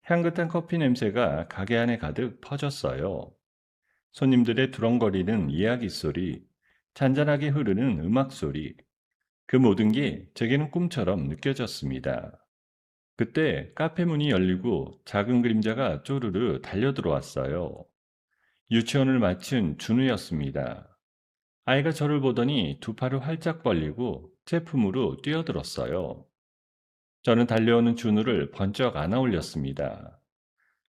향긋한 커피 냄새가 가게 안에 가득 퍼졌어요. 손님들의 두렁거리는 이야기 소리, 잔잔하게 흐르는 음악 소리, 그 모든 게 제게는 꿈처럼 느껴졌습니다. 그때 카페 문이 열리고 작은 그림자가 쪼르르 달려들어왔어요. 유치원을 마친 준우였습니다. 아이가 저를 보더니 두 팔을 활짝 벌리고 제 품으로 뛰어들었어요. 저는 달려오는 준우를 번쩍 안아 올렸습니다.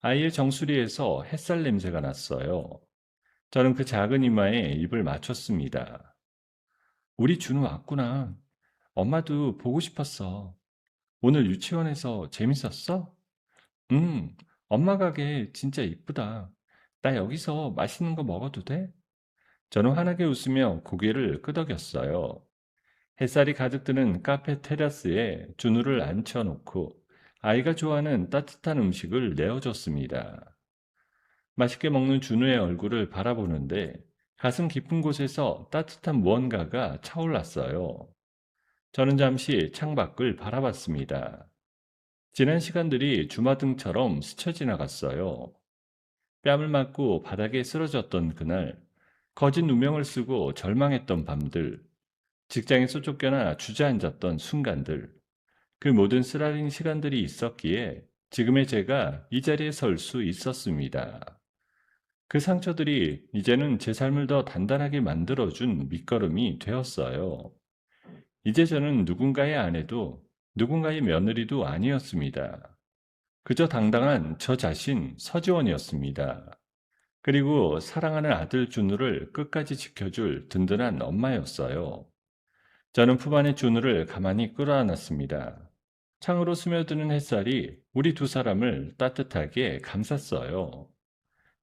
아이의 정수리에서 햇살 냄새가 났어요. 저는 그 작은 이마에 입을 맞췄습니다. 우리 준우 왔구나. 엄마도 보고 싶었어. 오늘 유치원에서 재밌었어? 응, 엄마 가게 진짜 이쁘다. 나 여기서 맛있는 거 먹어도 돼? 저는 환하게 웃으며 고개를 끄덕였어요. 햇살이 가득 드는 카페 테라스에 준우를 앉혀놓고 아이가 좋아하는 따뜻한 음식을 내어줬습니다. 맛있게 먹는 준우의 얼굴을 바라보는데 가슴 깊은 곳에서 따뜻한 무언가가 차올랐어요. 저는 잠시 창밖을 바라봤습니다. 지난 시간들이 주마등처럼 스쳐 지나갔어요. 뺨을 맞고 바닥에 쓰러졌던 그날, 거짓 누명을 쓰고 절망했던 밤들, 직장에서 쫓겨나 주저앉았던 순간들, 그 모든 쓰라린 시간들이 있었기에 지금의 제가 이 자리에 설 수 있었습니다. 그 상처들이 이제는 제 삶을 더 단단하게 만들어준 밑거름이 되었어요. 이제 저는 누군가의 아내도 누군가의 며느리도 아니었습니다. 그저 당당한 저 자신 서지원이었습니다. 그리고 사랑하는 아들 준우를 끝까지 지켜줄 든든한 엄마였어요. 저는 품 안의 준우를 가만히 끌어안았습니다. 창으로 스며드는 햇살이 우리 두 사람을 따뜻하게 감쌌어요.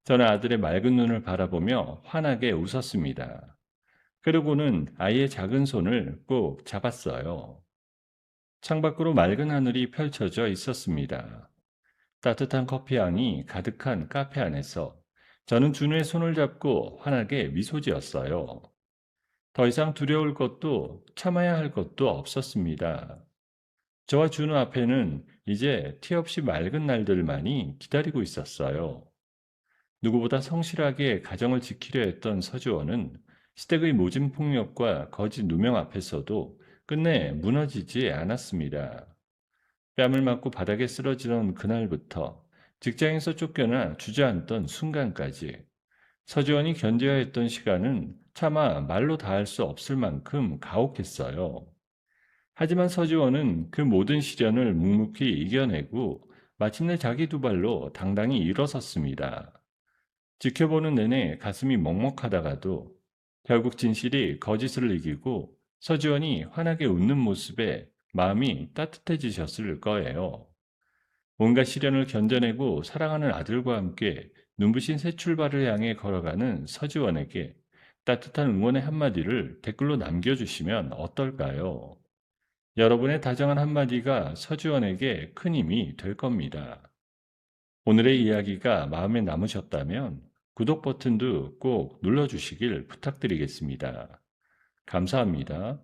저는 아들의 맑은 눈을 바라보며 환하게 웃었습니다. 그러고는 아이의 작은 손을 꼭 잡았어요. 창밖으로 맑은 하늘이 펼쳐져 있었습니다. 따뜻한 커피향이 가득한 카페 안에서 저는 준우의 손을 잡고 환하게 미소 지었어요. 더 이상 두려울 것도 참아야 할 것도 없었습니다. 저와 준우 앞에는 이제 티 없이 맑은 날들만이 기다리고 있었어요. 누구보다 성실하게 가정을 지키려 했던 서주원은 시댁의 모진 폭력과 거짓 누명 앞에서도 끝내 무너지지 않았습니다. 뺨을 맞고 바닥에 쓰러지던 그날부터 직장에서 쫓겨나 주저앉던 순간까지 서지원이 견뎌야 했던 시간은 차마 말로 다할 수 없을 만큼 가혹했어요. 하지만 서지원은 그 모든 시련을 묵묵히 이겨내고 마침내 자기 두 발로 당당히 일어섰습니다. 지켜보는 내내 가슴이 먹먹하다가도 결국 진실이 거짓을 이기고 서지원이 환하게 웃는 모습에 마음이 따뜻해지셨을 거예요. 온갖 시련을 견뎌내고 사랑하는 아들과 함께 눈부신 새 출발을 향해 걸어가는 서지원에게 따뜻한 응원의 한마디를 댓글로 남겨주시면 어떨까요? 여러분의 다정한 한마디가 서지원에게 큰 힘이 될 겁니다. 오늘의 이야기가 마음에 남으셨다면 구독 버튼도 꼭 눌러주시길 부탁드리겠습니다. 감사합니다.